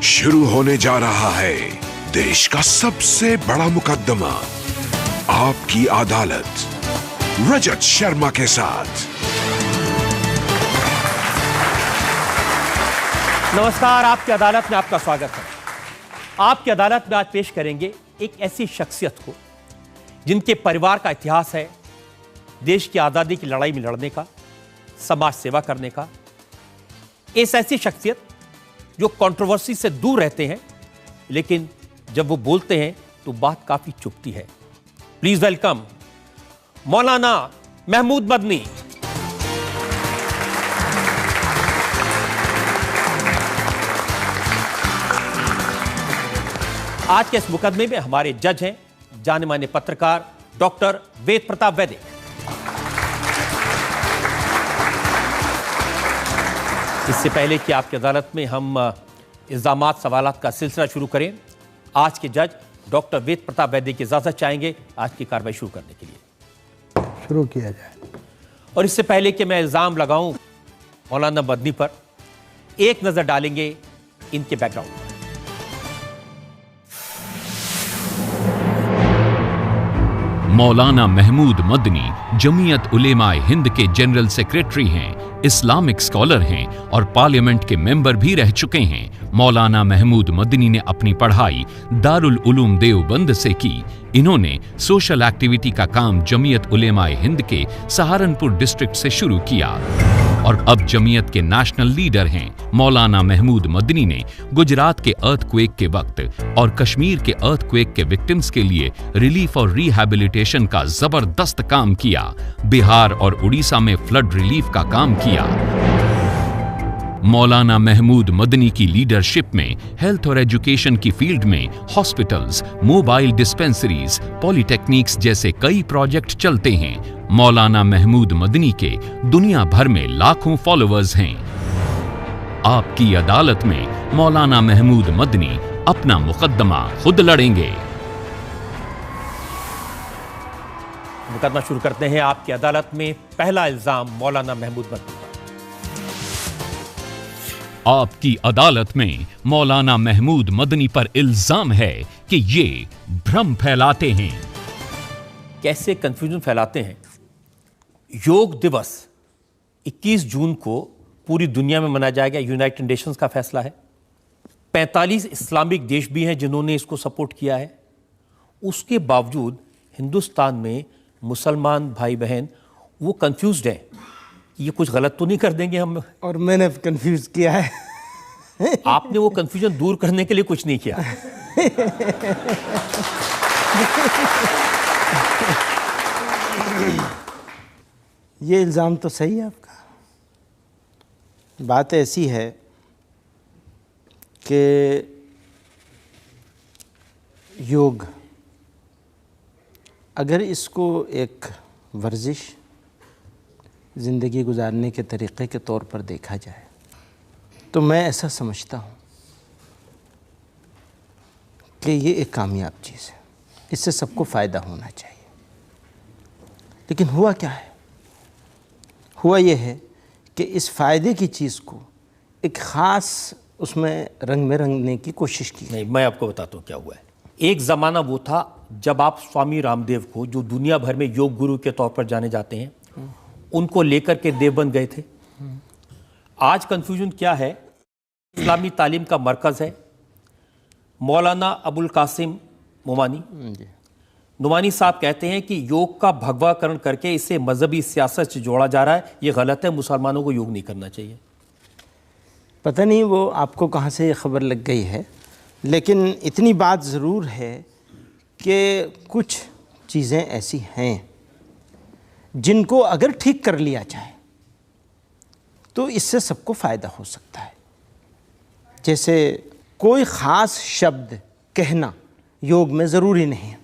शुरू होने जा रहा है देश का सबसे बड़ा मुकदमा, आपकी अदालत, रजत शर्मा के साथ। नमस्कार, आपकी अदालत में आपका स्वागत है। आपकी अदालत में आज पेश करेंगे एक ऐसी शख्सियत को जिनके परिवार का इतिहास है देश की आज़ादी की लड़ाई में लड़ने का, समाज सेवा करने का। एक ऐसी शख्सियत जो कंट्रोवर्सी से दूर रहते हैं, लेकिन जब वो बोलते हैं तो बात काफी चुभती है। प्लीज वेलकम मौलाना महमूद मदनी। आज के इस मुकदमे में हमारे जज हैं जाने माने पत्रकार डॉक्टर वेद प्रताप वैदिक। इससे पहले कि आपकी अदालत में हम इल्जामात सवालात का सिलसिला शुरू करें, आज के जज डॉक्टर वेद प्रताप वैदिक की इजाजत चाहेंगे आज की कार्रवाई शुरू करने के लिए। शुरू किया जाए। और इससे पहले कि मैं इल्जाम लगाऊं मौलाना मदनी पर, एक नजर डालेंगे इनके बैकग्राउंड पर। मौलाना महमूद मदनी जमीयत उलेमाए हिंद के जनरल सेक्रेटरी हैं, इस्लामिक स्कॉलर हैं और पार्लियामेंट के मेंबर भी रह चुके हैं। मौलाना महमूद मदनी ने अपनी पढ़ाई दारुल उलूम देवबंद से की। इन्होंने सोशल एक्टिविटी का काम जमीयत उलेमाए हिंद के सहारनपुर डिस्ट्रिक्ट से शुरू किया और अब जमीयत के नेशनल लीडर हैं। मौलाना महमूद मदनी ने गुजरात के अर्थक्वेक के वक्त और कश्मीर के अर्थक्वेक के विक्टिम्स के लिए रिलीफ और रिहैबिलिटेशन का जबरदस्त काम किया। बिहार और उड़ीसा में फ्लड रिलीफ का काम किया। मौलाना महमूद मदनी की लीडरशिप में हेल्थ और एजुकेशन की फील्ड में हॉस्पिटल्स, मोबाइल डिस्पेंसरीज, पॉलिटेक्निक्स जैसे कई प्रोजेक्ट चलते हैं। मौलाना महमूद मदनी के दुनिया भर में लाखों फॉलोअर्स हैं। आपकी अदालत में मौलाना महमूद मदनी अपना मुकदमा खुद लड़ेंगे। मुकदमा शुरू करते हैं आपकी अदालत में। पहला इल्जाम मौलाना महमूद मदनी पर। आपकी अदालत में मौलाना महमूद मदनी पर इल्जाम है कि ये भ्रम फैलाते हैं। कैसे कंफ्यूजन फैलाते हैं? योग दिवस 21 जून को पूरी दुनिया में मनाया जाएगा, यूनाइटेड नेशंस का फैसला है। 45 इस्लामिक देश भी हैं जिन्होंने इसको सपोर्ट किया है। उसके बावजूद हिंदुस्तान में मुसलमान भाई बहन वो कंफ्यूज्ड हैं, ये कुछ गलत तो नहीं कर देंगे हम। और मैंने कंफ्यूज किया है। आपने वो कंफ्यूजन दूर करने के लिए कुछ नहीं किया। ये इल्ज़ाम तो सही है आपका। बात ऐसी है कि योग अगर इसको एक वर्जिश, ज़िंदगी गुजारने के तरीक़े के तौर पर देखा जाए तो मैं ऐसा समझता हूँ कि ये एक कामयाब चीज़ है, इससे सबको फ़ायदा होना चाहिए। लेकिन हुआ क्या है? हुआ ये है कि इस फ़ायदे की चीज़ को एक ख़ास उसमें रंग में रंगने की कोशिश की। नहीं, मैं आपको बताता हूँ क्या हुआ है। एक ज़माना वो था जब आप स्वामी रामदेव को, जो दुनिया भर में योग गुरु के तौर पर जाने जाते हैं, उनको लेकर के देवबंद गए थे। आज कंफ्यूजन क्या है? इस्लामी तालीम का मरकज़ है मौलाना अबुल कासिम नुमानी साहब कहते हैं कि योग का भगवाकरण करके इसे मजहबी सियासत से जोड़ा जा रहा है। ये गलत है, मुसलमानों को योग नहीं करना चाहिए। पता नहीं वो आपको कहाँ से ये खबर लग गई है, लेकिन इतनी बात ज़रूर है कि कुछ चीज़ें ऐसी हैं जिनको अगर ठीक कर लिया जाए तो इससे सबको फ़ायदा हो सकता है। जैसे कोई ख़ास शब्द कहना योग में ज़रूरी नहीं है,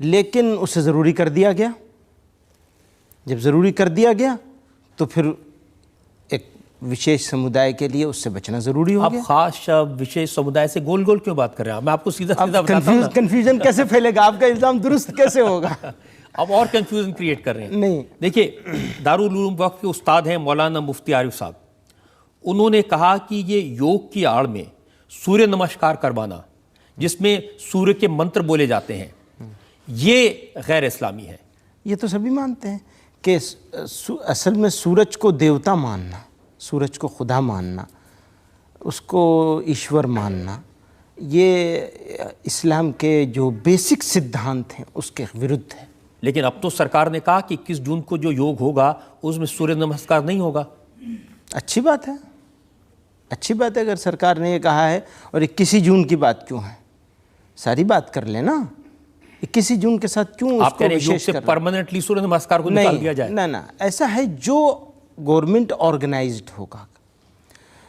लेकिन उसे ज़रूरी कर दिया गया। जब ज़रूरी कर दिया गया तो फिर एक विशेष समुदाय के लिए उससे बचना ज़रूरी हो गया। आप ख़ास शब्द विशेष समुदाय से गोल गोल क्यों बात कर रहे हैं? मैं आपको सीधा सीधा बताता हूं। कन्फ्यूजन कैसे फैलेगा? आपका इल्ज़ाम दुरुस्त कैसे होगा? अब और कंफ्यूजन क्रिएट कर रहे हैं। नहीं, देखिए, दारुल उलूम वक्फ के उस्ताद हैं मौलाना मुफ्ती आरिफ साहब। उन्होंने कहा कि ये योग की आड़ में सूर्य नमस्कार करवाना, जिसमें सूर्य के मंत्र बोले जाते हैं, ये गैर इस्लामी है। ये तो सभी मानते हैं कि असल में सूरज को देवता मानना, सूरज को खुदा मानना, उसको ईश्वर मानना, ये इस्लाम के जो बेसिक सिद्धांत हैं उसके विरुद्ध है। लेकिन अब तो सरकार ने कहा कि 21 जून को जो योग होगा उसमें सूर्य नमस्कार नहीं होगा। अच्छी बात है, अच्छी बात है अगर सरकार ने ये कहा है। और 21 जून की बात क्यों है, सारी बात कर लेना। 21 जून के साथ क्यों उसको विशेष कर परमानेंटली सूर्य नमस्कार को निकाल दिया जाए? ना, ऐसा है जो गवर्नमेंट ऑर्गेनाइज्ड होगा,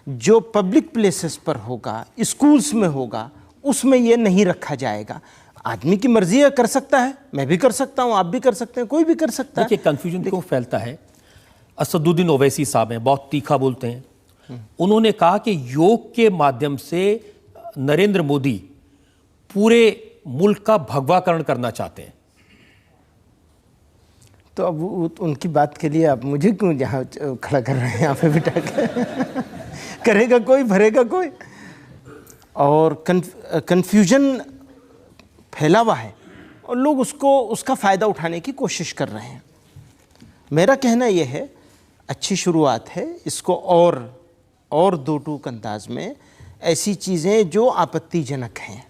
जो पब्लिक प्लेसेस पर होगा, स्कूल्स में होगा, उसमें ये नहीं रखा जाएगा। आदमी की मर्जी है, कर सकता है, मैं भी कर सकता हूँ, आप भी कर सकते हैं, कोई भी कर सकता है। देखिए कंफ्यूजन क्यों फैलता है। असदुद्दीन ओवैसी साहब हैं, बहुत तीखा बोलते हैं। उन्होंने कहा कि योग के माध्यम से नरेंद्र मोदी पूरे मुल्क का भगवाकरण करना चाहते हैं। तो अब उनकी बात के लिए आप मुझे क्यों यहाँ खड़ा कर रहे हैं, यहाँ पे बिठा के? करेगा कोई, भरेगा कोई। और कन्फ्यूजन फैला हुआ है और लोग उसका फ़ायदा उठाने की कोशिश कर रहे हैं। मेरा कहना यह है, अच्छी शुरुआत है, इसको और दो टूक अंदाज में ऐसी चीज़ें जो आपत्तिजनक हैं,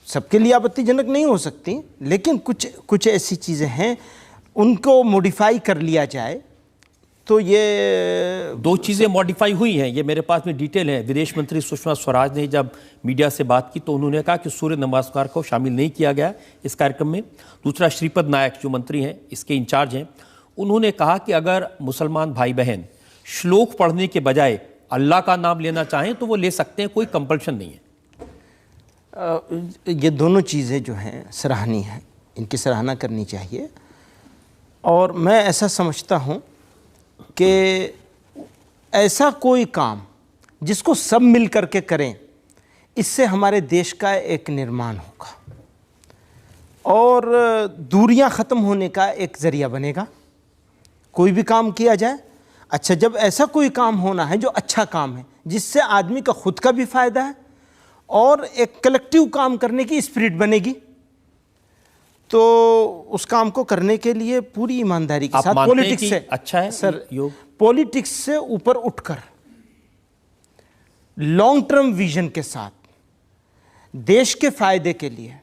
सबके लिए आपत्तिजनक नहीं हो सकती, लेकिन कुछ ऐसी चीज़ें हैं उनको मॉडिफाई कर लिया जाए। तो ये 2 चीज़ें मॉडिफाई हुई हैं, ये मेरे पास में डिटेल है। विदेश मंत्री सुषमा स्वराज ने जब मीडिया से बात की तो उन्होंने कहा कि सूर्य नमस्कार को शामिल नहीं किया गया इस कार्यक्रम में। दूसरा, श्रीपद नायक जो मंत्री हैं, इसके इंचार्ज हैं, उन्होंने कहा कि अगर मुसलमान भाई बहन श्लोक पढ़ने के बजाय अल्लाह का नाम लेना चाहें तो वो ले सकते हैं, कोई कंपल्शन नहीं है। ये दोनों चीज़ें जो हैं सराहनीय हैं, इनकी सराहना करनी चाहिए। और मैं ऐसा समझता हूँ कि ऐसा कोई काम जिसको सब मिल करके करें, इससे हमारे देश का एक निर्माण होगा और दूरियां ख़त्म होने का एक ज़रिया बनेगा। कोई भी काम किया जाए, अच्छा, जब ऐसा कोई काम होना है जो अच्छा काम है, जिससे आदमी का खुद का भी फ़ायदा है और एक कलेक्टिव काम करने की स्पिरिट बनेगी, तो उस काम को करने के लिए पूरी ईमानदारी के साथ पॉलिटिक्स से, अच्छा है सर, योग पॉलिटिक्स से ऊपर उठकर लॉन्ग टर्म विजन के साथ देश के फायदे के लिए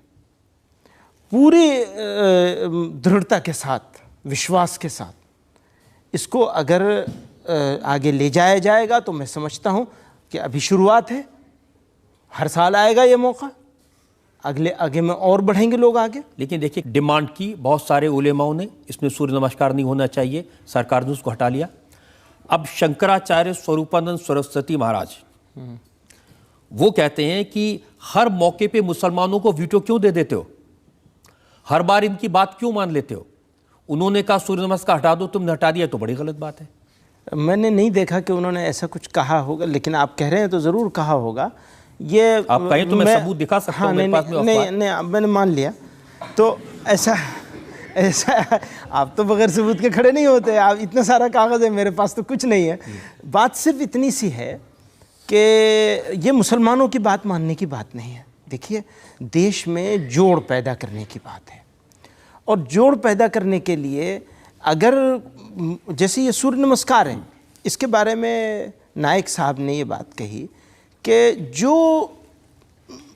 पूरी दृढ़ता के साथ, विश्वास के साथ इसको अगर आगे ले जाया जाएगा तो मैं समझता हूं कि अभी शुरुआत है, हर साल आएगा ये मौका, आगे में और बढ़ेंगे लोग आगे। लेकिन देखिए, डिमांड की बहुत सारे उलेमाओं ने, इसमें सूर्य नमस्कार नहीं होना चाहिए, सरकार ने उसको हटा लिया। अब शंकराचार्य स्वरूपानंद सरस्वती महाराज वो कहते हैं कि हर मौके पे मुसलमानों को वीटो क्यों दे देते हो, हर बार इनकी बात क्यों मान लेते हो। उन्होंने कहा सूर्य नमस्कार हटा दो, तुमने हटा दिया तो बड़ी गलत बात है। मैंने नहीं देखा कि उन्होंने ऐसा कुछ कहा होगा, लेकिन आप कह रहे हैं तो ज़रूर कहा होगा। ये आप कहें तो मैं सबूत दिखा सकता हूं, मेरे पास में नहीं, मैंने मान लिया। तो ऐसा आप तो बगैर सबूत के खड़े नहीं होते, आप इतना सारा कागज़ है, मेरे पास तो कुछ नहीं है। बात सिर्फ इतनी सी है कि ये मुसलमानों की बात मानने की बात नहीं है। देखिए, देश में जोड़ पैदा करने की बात है, और जोड़ पैदा करने के लिए अगर जैसे ये सूर्य नमस्कार है, इसके बारे में नायक साहब ने ये बात कही कि जो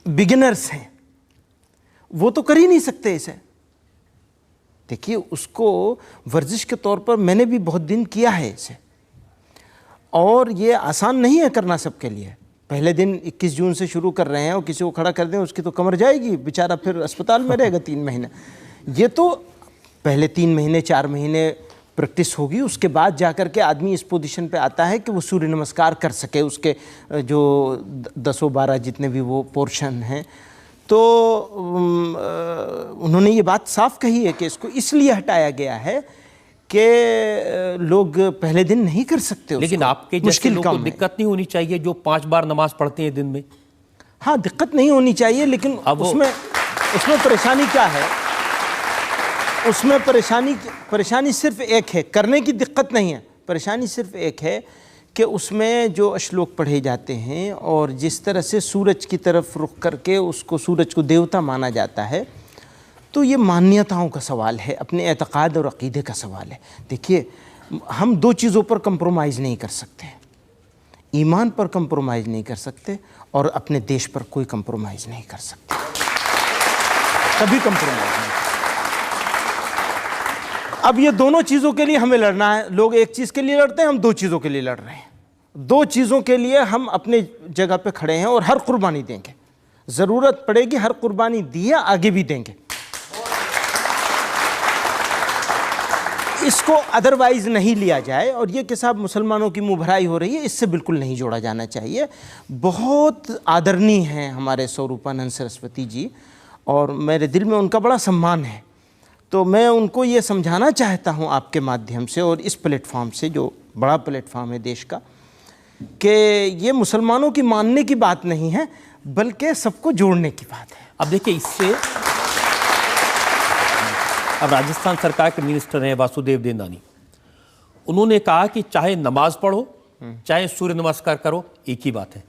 बिगिनर्स हैं वो तो कर ही नहीं सकते इसे। देखिए, उसको वर्जिश के तौर पर मैंने भी बहुत दिन किया है इसे, और ये आसान नहीं है करना सबके लिए। पहले दिन 21 जून से शुरू कर रहे हैं और किसी को खड़ा कर दें, उसकी तो कमर जाएगी, बेचारा फिर अस्पताल में रहेगा 3 महीने। ये तो पहले 3 महीने 4 महीने प्रैक्टिस होगी, उसके बाद जाकर के आदमी इस पोजीशन पे आता है कि वो सूर्य नमस्कार कर सके, उसके जो 10-12 जितने भी वो पोर्शन हैं। तो उन्होंने ये बात साफ कही है कि इसको इसलिए हटाया गया है कि लोग पहले दिन नहीं कर सकते। लेकिन आपके जैसे लोगों को दिक्कत नहीं होनी चाहिए जो 5 बार नमाज पढ़ते हैं दिन में। हाँ, दिक्कत नहीं होनी चाहिए, लेकिन उसमें परेशानी क्या है? उसमें परेशानी सिर्फ एक है, करने की दिक्कत नहीं है, परेशानी सिर्फ एक है कि उसमें जो श्लोक पढ़े जाते हैं और जिस तरह से सूरज की तरफ रुख करके उसको, सूरज को देवता माना जाता है, तो ये मान्यताओं का सवाल है, अपने एतक़ाद और अक़ीदे का सवाल है। देखिए, हम दो चीज़ों पर कंप्रोमाइज़ नहीं कर सकते, ईमान पर कंप्रोमाइज़ नहीं कर सकते और अपने देश पर कोई कंप्रोमाइज़ नहीं कर सकते, कभी कंप्रोमाइज़ नहीं। अब ये दोनों चीज़ों के लिए हमें लड़ना है। लोग एक चीज़ के लिए लड़ते हैं, हम दो चीज़ों के लिए लड़ रहे हैं। दो चीज़ों के लिए हम अपने जगह पे खड़े हैं और हर कुर्बानी देंगे, ज़रूरत पड़ेगी हर कुर्बानी दी है, आगे भी देंगे। इसको अदरवाइज़ नहीं लिया जाए। और ये कि साहब मुसलमानों की मुँह भराई हो रही है, इससे बिल्कुल नहीं जोड़ा जाना चाहिए। बहुत आदरणीय हैं हमारे स्वरूपानंद सरस्वती जी और मेरे दिल में उनका बड़ा सम्मान है। तो मैं उनको ये समझाना चाहता हूँ आपके माध्यम से और इस प्लेटफॉर्म से, जो बड़ा प्लेटफॉर्म है देश का, कि ये मुसलमानों की मानने की बात नहीं है बल्कि सबको जोड़ने की बात है। अब देखिए, इससे अब राजस्थान सरकार के मिनिस्टर हैं वासुदेव देवनानी, उन्होंने कहा कि चाहे नमाज पढ़ो चाहे सूर्य नमस्कार करो, एक ही बात है।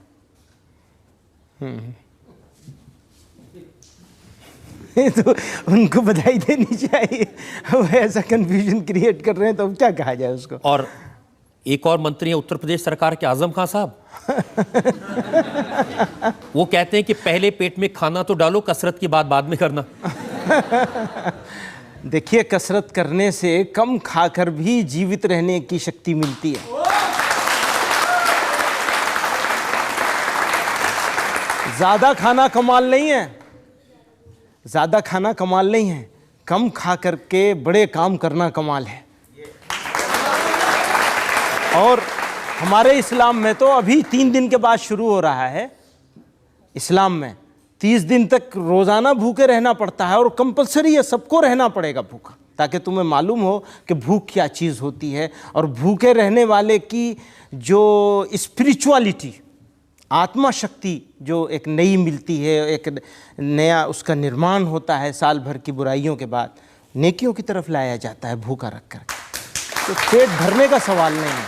तो उनको बधाई देनी चाहिए। वो ऐसा कंफ्यूजन क्रिएट कर रहे हैं तो अब क्या कहा जाए उसको। और एक और मंत्री है उत्तर प्रदेश सरकार के, आजम खान साहब, वो कहते हैं कि पहले पेट में खाना तो डालो, कसरत की बात बाद में करना। देखिए, कसरत करने से कम खाकर भी जीवित रहने की शक्ति मिलती है। ज्यादा खाना कमाल नहीं है, ज़्यादा खाना कमाल नहीं है, कम खा करके बड़े काम करना कमाल है। और हमारे इस्लाम में तो अभी 3 दिन के बाद शुरू हो रहा है। इस्लाम में 30 दिन तक रोज़ाना भूखे रहना पड़ता है और कंपलसरी है, सबको रहना पड़ेगा भूखा, ताकि तुम्हें मालूम हो कि भूख क्या चीज़ होती है। और भूखे रहने वाले की जो स्पिरिचुअलिटी, आत्मा शक्ति जो एक नई मिलती है, एक नया उसका निर्माण होता है, साल भर की बुराइयों के बाद नेकियों की तरफ लाया जाता है भूखा रख कर। तो पेट भरने का सवाल नहीं है,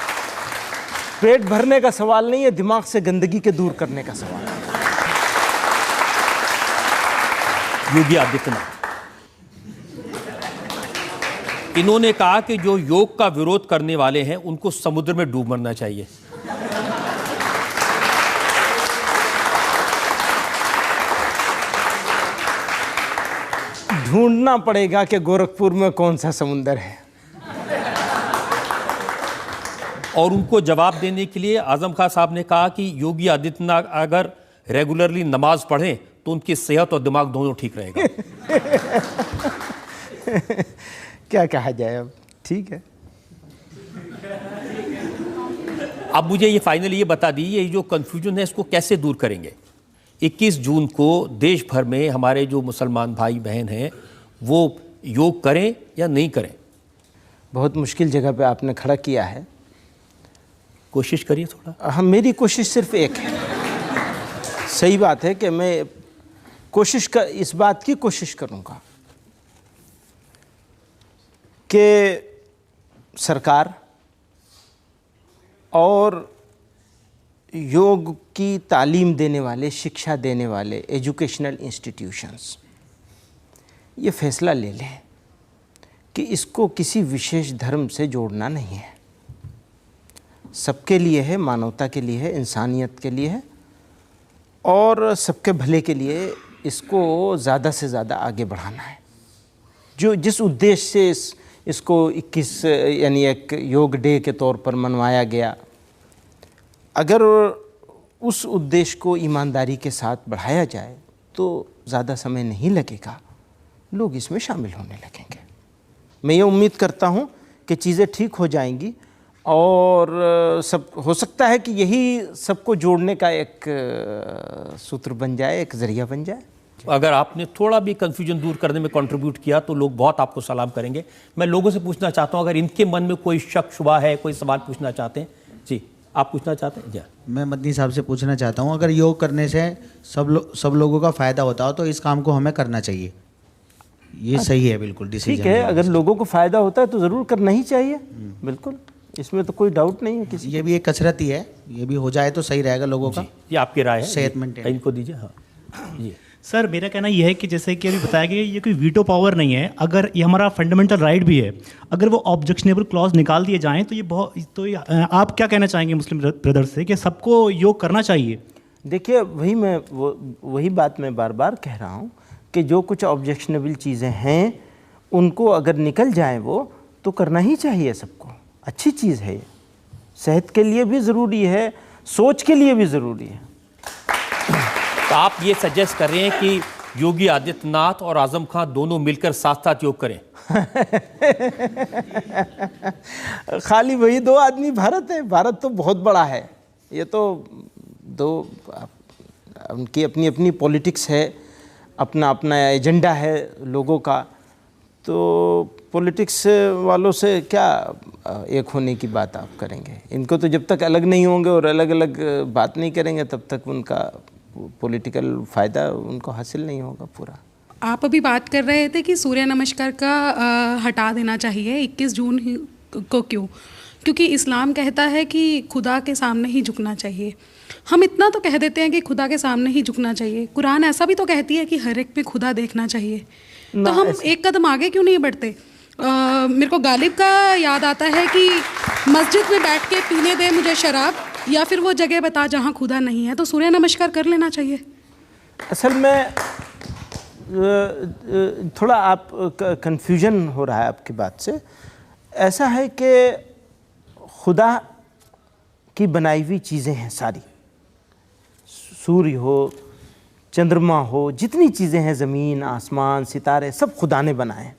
पेट भरने का सवाल नहीं है, दिमाग से गंदगी के दूर करने का सवाल है। योगी आदित्यनाथ, इन्होंने कहा कि जो योग का विरोध करने वाले हैं उनको समुद्र में डूब मरना चाहिए। ढूंढना पड़ेगा कि गोरखपुर में कौन सा समुंदर है। और उनको जवाब देने के लिए आजम खान साहब ने कहा कि योगी आदित्यनाथ अगर रेगुलरली नमाज पढ़ें तो उनकी सेहत और दिमाग दोनों ठीक रहेगा। क्या कहा जाए अब, ठीक है। अब मुझे ये फाइनली ये बता दीजिए, ये जो कन्फ्यूजन है इसको कैसे दूर करेंगे। 21 जून को देश भर में हमारे जो मुसलमान भाई बहन हैं वो योग करें या नहीं करें? बहुत मुश्किल जगह पे आपने खड़ा किया है। कोशिश करिए थोड़ा। हम, मेरी कोशिश सिर्फ एक है। सही बात है कि मैं इस बात की कोशिश करूँगा कि सरकार और योग की तालीम देने वाले, शिक्षा देने वाले एजुकेशनल इंस्टीट्यूशंस ये फैसला ले लें कि इसको किसी विशेष धर्म से जोड़ना नहीं है, सबके लिए है, मानवता के लिए है, इंसानियत के लिए है और सबके भले के लिए इसको ज़्यादा से ज़्यादा आगे बढ़ाना है। जो जिस उद्देश्य से इसको 21 यानी एक योग डे के तौर पर मनवाया गया, अगर उस उद्देश्य को ईमानदारी के साथ बढ़ाया जाए तो ज़्यादा समय नहीं लगेगा, लोग इसमें शामिल होने लगेंगे। मैं ये उम्मीद करता हूँ कि चीज़ें ठीक हो जाएंगी और सब हो सकता है कि यही सबको जोड़ने का एक सूत्र बन जाए, एक ज़रिया बन जाए। अगर आपने थोड़ा भी कन्फ्यूजन दूर करने में कंट्रीब्यूट किया तो लोग बहुत आपको सलाम करेंगे। मैं लोगों से पूछना चाहता हूँ, अगर इनके मन में कोई शक शुबा है, कोई सवाल पूछना चाहते हैं। जी, आप पूछना चाहते हैं? जी, मैं मदनी साहब से पूछना चाहता हूँ, अगर योग करने से सब लोगों का फ़ायदा होता हो तो इस काम को हमें करना चाहिए, ये सही है? बिल्कुल डिसीजन ठीक है, अगर लोगों को फ़ायदा होता है तो ज़रूर करना ही चाहिए, बिल्कुल, इसमें तो कोई डाउट नहीं है किसी। ये भी एक कसरत ही है, ये भी हो जाए तो सही रहेगा लोगों का। ये आपकी राय है, सेहत मेंटेन। इनको दीजिए। हाँ जी सर, मेरा कहना यह है कि जैसे कि अभी बताया गया ये कोई वीटो पावर नहीं है, अगर ये हमारा फंडामेंटल राइट भी है, अगर वो ऑब्जेक्शनेबल क्लॉज निकाल दिए जाएं तो आप क्या कहना चाहेंगे मुस्लिम ब्रदर्स से कि सबको योग करना चाहिए? देखिए, वही बात मैं बार बार कह रहा हूँ कि जो कुछ ऑब्जेक्शनेबल चीज़ें हैं उनको अगर निकल जाए वो तो करना ही चाहिए सबको। अच्छी चीज़ है ये, सेहत के लिए भी ज़रूरी है, सोच के लिए भी ज़रूरी है। तो आप ये सजेस्ट कर रहे हैं कि योगी आदित्यनाथ और आजम खान दोनों मिलकर साथ साथ योग करें? खाली वही दो आदमी भारत है? भारत तो बहुत बड़ा है। ये तो दो, उनकी अपनी अपनी पॉलिटिक्स है, अपना अपना एजेंडा है लोगों का। तो पॉलिटिक्स वालों से क्या एक होने की बात आप करेंगे? इनको तो जब तक अलग नहीं होंगे और अलग अलग बात नहीं करेंगे तब तक उनका पॉलिटिकल फ़ायदा उनको हासिल नहीं होगा पूरा। आप अभी बात कर रहे थे कि सूर्य नमस्कार का हटा देना चाहिए 21 जून को। क्योंकि इस्लाम कहता है कि खुदा के सामने ही झुकना चाहिए। हम इतना तो कह देते हैं कि खुदा के सामने ही झुकना चाहिए, कुरान ऐसा भी तो कहती है कि हर एक पे खुदा देखना चाहिए। तो हम एक कदम आगे क्यों नहीं बढ़ते? मेरे को गालिब का याद आता है कि मस्जिद में बैठ के पीने दे मुझे शराब, या फिर वो जगह बता जहाँ खुदा नहीं है। तो सूर्य नमस्कार कर लेना चाहिए। असल में थोड़ा आप कन्फ्यूजन हो रहा है आपकी बात से। ऐसा है कि खुदा की बनाई हुई चीज़ें हैं सारी, सूर्य हो, चंद्रमा हो, जितनी चीज़ें हैं, ज़मीन, आसमान, सितारे, सब खुदा ने बनाए हैं।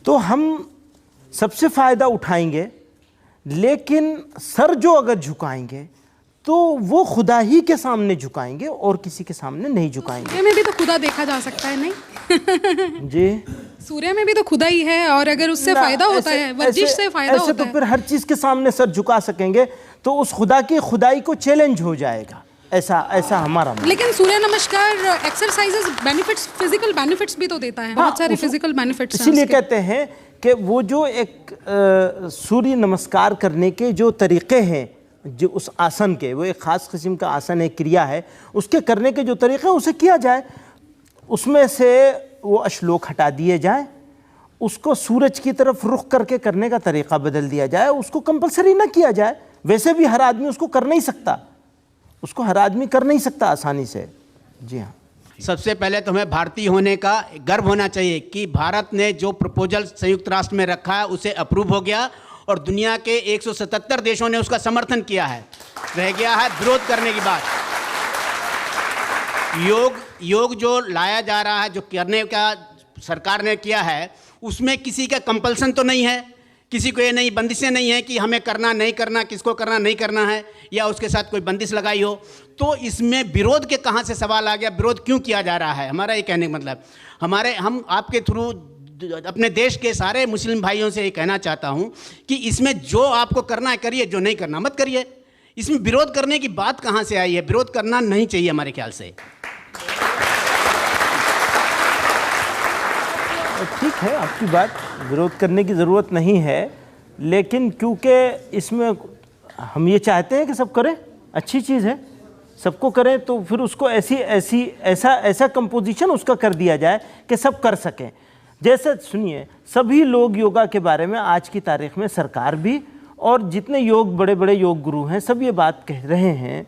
तो हम सबसे फ़ायदा उठाएंगे, लेकिन सर जो अगर झुकाएंगे तो वो खुदा ही के सामने झुकाएंगे और किसी के सामने नहीं झुकाएंगे। सूर्य में भी तो खुदा देखा जा सकता है, नहीं? जी, सूर्य में भी तो खुदा ही है, और अगर उससे फायदा होता है, वर्जिश से फायदा होता है, तो फिर हर चीज़ के सामने सर झुका सकेंगे तो उस खुदा की खुदाई को चैलेंज हो जाएगा। ऐसा हमारा। लेकिन सूर्य नमस्कार एक्सरसाइजेस बेनिफिट्स, फिजिकल बेनिफिट्स भी तो देता है। बहुत सारे फिजिकल बेनिफिट्स। इसीलिए कहते हैं कि वो जो एक सूर्य नमस्कार करने के जो तरीक़े हैं, जो उस आसन के, वो एक ख़ास किस्म का आसन है, क्रिया है, उसके करने के जो तरीक़े हैं उसे किया जाए। उसमें से वो अश्लोक हटा दिए जाए, उसको सूरज की तरफ रुख करके करने का तरीक़ा बदल दिया जाए, उसको कंपलसरी ना किया जाए। वैसे भी हर आदमी उसको कर नहीं सकता, उसको हर आदमी कर नहीं सकता आसानी से। जी हाँ। सबसे पहले तो हमें भारतीय होने का गर्व होना चाहिए कि भारत ने जो प्रपोजल संयुक्त राष्ट्र में रखा है उसे अप्रूव हो गया और दुनिया के 177 देशों ने उसका समर्थन किया है। रह गया है विरोध करने की बात। योग जो लाया जा रहा है, जो करने का सरकार ने किया है, उसमें किसी का कंपल्सन तो नहीं है, किसी को ये नहीं, बंदिशें नहीं है कि हमें करना नहीं करना, किसको करना नहीं करना है, या उसके साथ कोई बंदिश लगाई हो। तो इसमें विरोध के कहाँ से सवाल आ गया? विरोध क्यों किया जा रहा है? हमारा ये कहने का मतलब, हम आपके थ्रू अपने देश के सारे मुस्लिम भाइयों से ये कहना चाहता हूँ कि इसमें जो आपको करना है करिए, जो नहीं करना मत करिए। इसमें विरोध करने की बात कहाँ से आई है? विरोध करना नहीं चाहिए हमारे ख्याल से। ठीक है आपकी बात, विरोध करने की ज़रूरत नहीं है, लेकिन क्योंकि इसमें हम ये चाहते हैं कि सब करें, अच्छी चीज़ है, सबको करें, तो फिर उसको ऐसा कंपोजिशन उसका कर दिया जाए कि सब कर सकें। जैसे सुनिए, सभी लोग योगा के बारे में आज की तारीख में, सरकार भी और जितने बड़े बड़े योग गुरु हैं, सब ये बात कह रहे हैं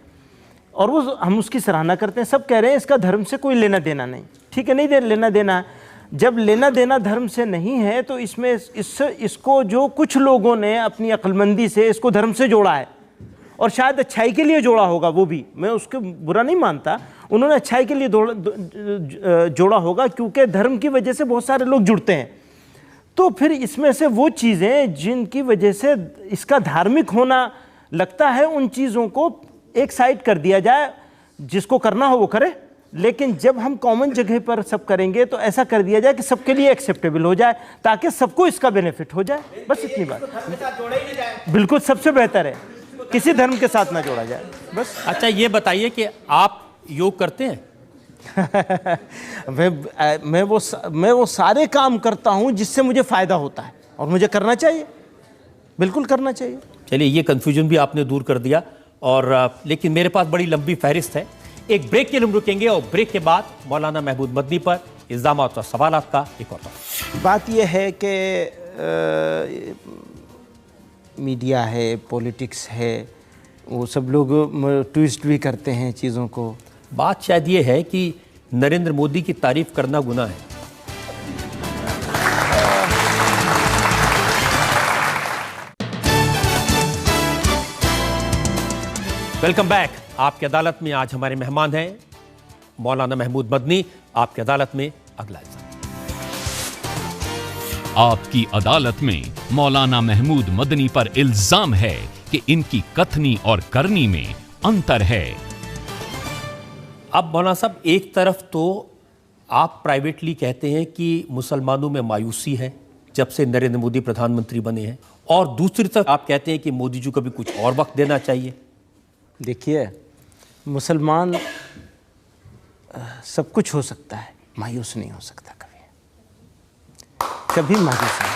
और वो हम उसकी सराहना करते हैं। सब कह रहे हैं इसका धर्म से कोई लेना देना नहीं। ठीक है, नहीं लेना देना। जब लेना देना धर्म से नहीं है तो इसको जो कुछ लोगों ने अपनी अक्लमंदी से इसको धर्म से जोड़ा है, और शायद अच्छाई के लिए जोड़ा होगा, वो भी मैं उसको बुरा नहीं मानता, उन्होंने अच्छाई के लिए जोड़ा होगा, क्योंकि धर्म की वजह से बहुत सारे लोग जुड़ते हैं। तो फिर इसमें से वो चीज़ें जिनकी वजह से इसका धार्मिक होना लगता है, उन चीज़ों को एक साइड कर दिया जाए, जिसको करना हो वो करे। लेकिन जब हम कॉमन जगह पर सब करेंगे तो ऐसा कर दिया जाए कि सबके लिए एक्सेप्टेबल हो जाए, ताकि सबको इसका बेनिफिट हो जाए। बस इतनी बात। बिल्कुल, सबसे बेहतर है किसी धर्म के साथ ना जोड़ा जाए, बस। अच्छा, ये बताइए कि आप योग करते हैं? मैं वो सारे काम करता हूं जिससे मुझे फ़ायदा होता है और मुझे करना चाहिए। बिल्कुल करना चाहिए। चलिए, ये कन्फ्यूजन भी आपने दूर कर दिया। और लेकिन मेरे पास बड़ी लंबी फहरिस्त है। एक ब्रेक के लिए हम रुकेंगे और ब्रेक के बाद मौलाना महमूद मदनी पर इल्ज़ामात और सवालात का एक और बात यह है कि मीडिया है, पॉलिटिक्स है, वो सब लोग ट्विस्ट भी करते हैं चीज़ों को। बात शायद ये है कि नरेंद्र मोदी की तारीफ करना गुनाह है। Welcome back. आपकी अदालत में आज हमारे मेहमान हैं मौलाना महमूद मदनी। आपकी अदालत में अगला इल्जाम। आपकी अदालत में मौलाना महमूद मदनी पर इल्जाम है कि इनकी कथनी और करनी में अंतर है। अब मौलाना साहब, एक तरफ तो आप प्राइवेटली कहते हैं कि मुसलमानों में मायूसी है जब से नरेंद्र मोदी प्रधानमंत्री बने हैं, और दूसरी तरफ आप कहते हैं कि मोदी जी को भी कुछ और वक्त देना चाहिए। देखिए, मुसलमान सब कुछ हो सकता है, मायूस नहीं हो सकता कभी मायूस नहीं।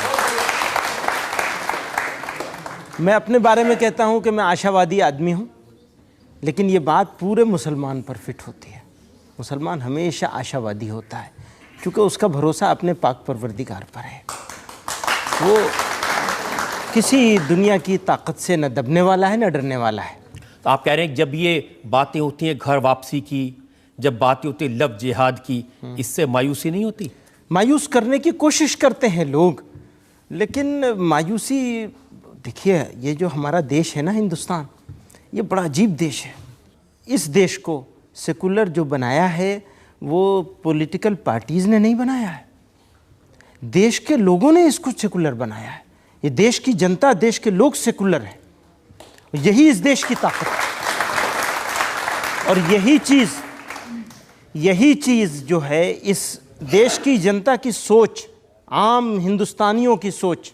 मैं अपने बारे में कहता हूं कि मैं आशावादी आदमी हूं, लेकिन ये बात पूरे मुसलमान पर फिट होती है। मुसलमान हमेशा आशावादी होता है क्योंकि उसका भरोसा अपने पाक परवरदिगार पर है। वो किसी दुनिया की ताकत से न दबने वाला है न डरने वाला है। तो आप कह रहे हैं जब ये बातें होती हैं घर वापसी की, जब बातें होती हैं लव जिहाद की, इससे मायूसी नहीं होती? मायूस करने की कोशिश करते हैं लोग, लेकिन मायूसी, देखिए, ये जो हमारा देश है ना, हिंदुस्तान, ये बड़ा अजीब देश है। इस देश को सेकुलर जो बनाया है वो पॉलिटिकल पार्टीज़ ने नहीं बनाया है, देश के लोगों ने इसको सेकुलर बनाया है। ये देश की जनता, देश के लोग सेकुलर हैं। यही इस देश की ताकत है। और यही चीज़ जो है इस देश की जनता की सोच, आम हिंदुस्तानियों की सोच,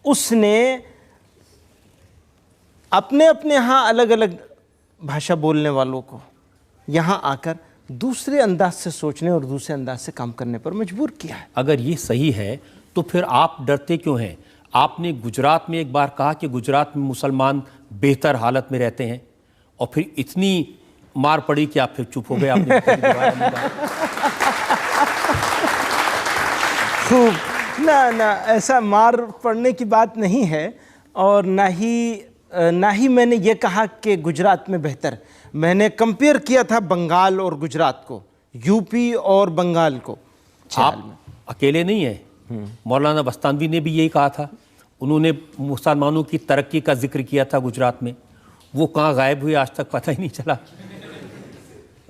उसने अपने अपने यहाँ अलग अलग भाषा बोलने वालों को यहाँ आकर दूसरे अंदाज से सोचने और दूसरे अंदाज से काम करने पर मजबूर किया है। अगर ये सही है तो फिर आप डरते क्यों हैं? आपने गुजरात में एक बार कहा कि गुजरात में मुसलमान बेहतर हालत में रहते हैं, और फिर इतनी मार पड़ी कि आप फिर चुप हो गए। आपने खूब ना, ऐसा मार पड़ने की बात नहीं है, और ना ही मैंने ये कहा कि गुजरात में बेहतर। मैंने कंपेयर किया था बंगाल और गुजरात को, यूपी और बंगाल को। आप अकेले नहीं हैं, मौलाना बस्तानवी ने भी यही कहा था। उन्होंने मुसलमानों की तरक्की का जिक्र किया था गुजरात में। वो कहाँ गायब हुए आज तक पता ही नहीं चला।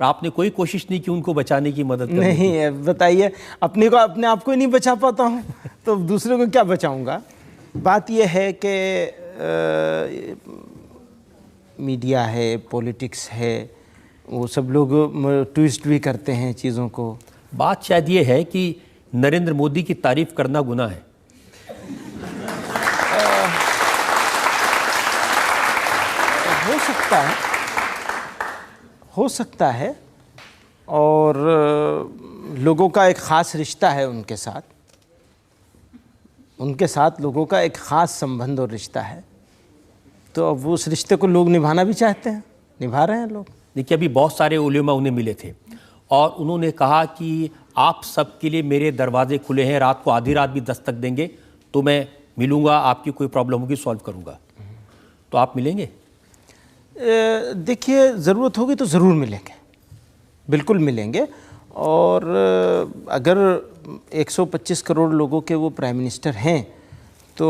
आपने कोई कोशिश नहीं की उनको बचाने की, मदद करने की? नहीं, बताइए, अपने आप को ही नहीं बचा पाता हूँ तो दूसरे को क्या बचाऊँगा। बात यह है कि मीडिया है, पॉलिटिक्स है, वो सब लोग ट्विस्ट भी करते हैं चीज़ों को। बात शायद ये है कि नरेंद्र मोदी की तारीफ करना गुनाह है। हो सकता है, और लोगों का एक ख़ास रिश्ता है उनके साथ लोगों का एक ख़ास संबंध और रिश्ता है, तो अब उस रिश्ते को लोग निभाना भी चाहते हैं, निभा रहे हैं लोग। देखिए, अभी बहुत सारे उलेमा उन्हें मिले थे और उन्होंने कहा कि आप सबके लिए मेरे दरवाजे खुले हैं, रात को आधी रात भी दस्तक देंगे तो मैं मिलूंगा, आपकी कोई प्रॉब्लम होगी सॉल्व करूंगा। तो आप मिलेंगे? देखिए, ज़रूरत होगी तो ज़रूर मिलेंगे, बिल्कुल मिलेंगे। और अगर 125 करोड़ लोगों के वो प्राइम मिनिस्टर हैं तो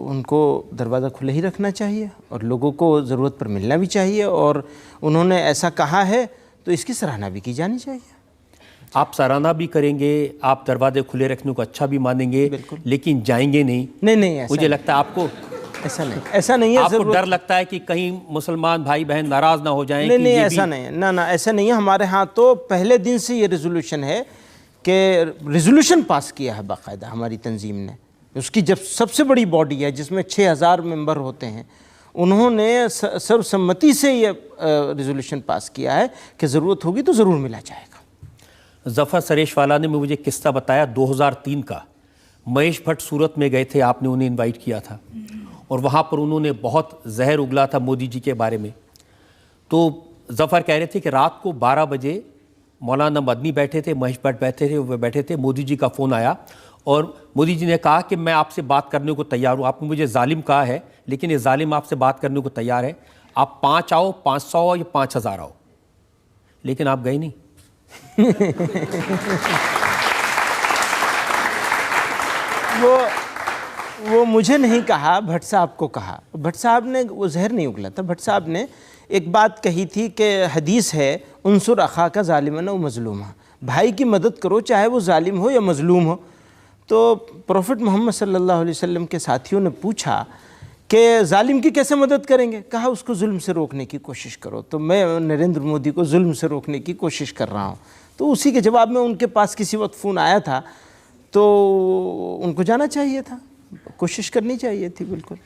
उनको दरवाज़ा खुला ही रखना चाहिए और लोगों को ज़रूरत पर मिलना भी चाहिए, और उन्होंने ऐसा कहा है तो इसकी सराहना भी की जानी चाहिए। आप सराहना भी करेंगे, आप दरवाजे खुले रखने को अच्छा भी मानेंगे, लेकिन जाएंगे नहीं? नहीं, मुझे लगता है आपको ऐसा नहीं है। आपको डर लगता है कि कहीं मुसलमान भाई बहन नाराज ना हो जाएं? नहीं, ऐसा नहीं है। ना, ऐसा नहीं है। हमारे यहाँ तो पहले दिन से ये रेजोल्यूशन है कि रेजोल्यूशन पास किया है बाकायदा हमारी तंजीम ने। उसकी जब सबसे बड़ी बॉडी है जिसमें 6000 मेंबर होते हैं, उन्होंने सर्वसम्मति से ये रेजोल्यूशन पास किया है कि ज़रूरत होगी तो ज़रूर मिला जाएगा। जफ़र सरेशवाला ने मुझे किस्सा बताया 2003 का। महेश भट्ट सूरत में गए थे, आपने उन्हें इनवाइट किया था और वहाँ पर उन्होंने बहुत जहर उगला था मोदी जी के बारे में। तो ज़फ़र कह रहे थे कि रात को 12 बजे मौलाना मदनी बैठे थे, महेश भट्ट बैठे थे, मोदी जी का फ़ोन आया और मोदी जी ने कहा कि मैं आपसे बात करने को तैयार हूँ। आपने मुझे जालिम कहा है, लेकिन ये जालिम आपसे बात करने को तैयार है। आप 5 आओ, 500 आओ या 5000 आओ, लेकिन आप गए नहीं। वो मुझे नहीं कहा, भट्ट साहब को कहा। भट्ट साहब ने, वो जहर नहीं उगला था। भट्ट साहब ने एक बात कही थी कि हदीस है, उनसुर अखा का ज़ालिमन व मज़लूमा, भाई की मदद करो चाहे वो ज़ालिम हो या मज़लूम हो। तो प्रॉफिट मोहम्मद सल्लल्लाहु अलैहि वसल्लम के साथियों ने पूछा कि ज़ालिम की कैसे मदद करेंगे? कहा उसको जुल्म से रोकने की कोशिश करो। तो मैं नरेंद्र मोदी को जुल्म से रोकने की कोशिश कर रहा हूँ। तो उसी के जवाब में उनके पास किसी वक्त फ़ोन आया था, तो उनको जाना चाहिए था, कोशिश करनी चाहिए थी बिल्कुल।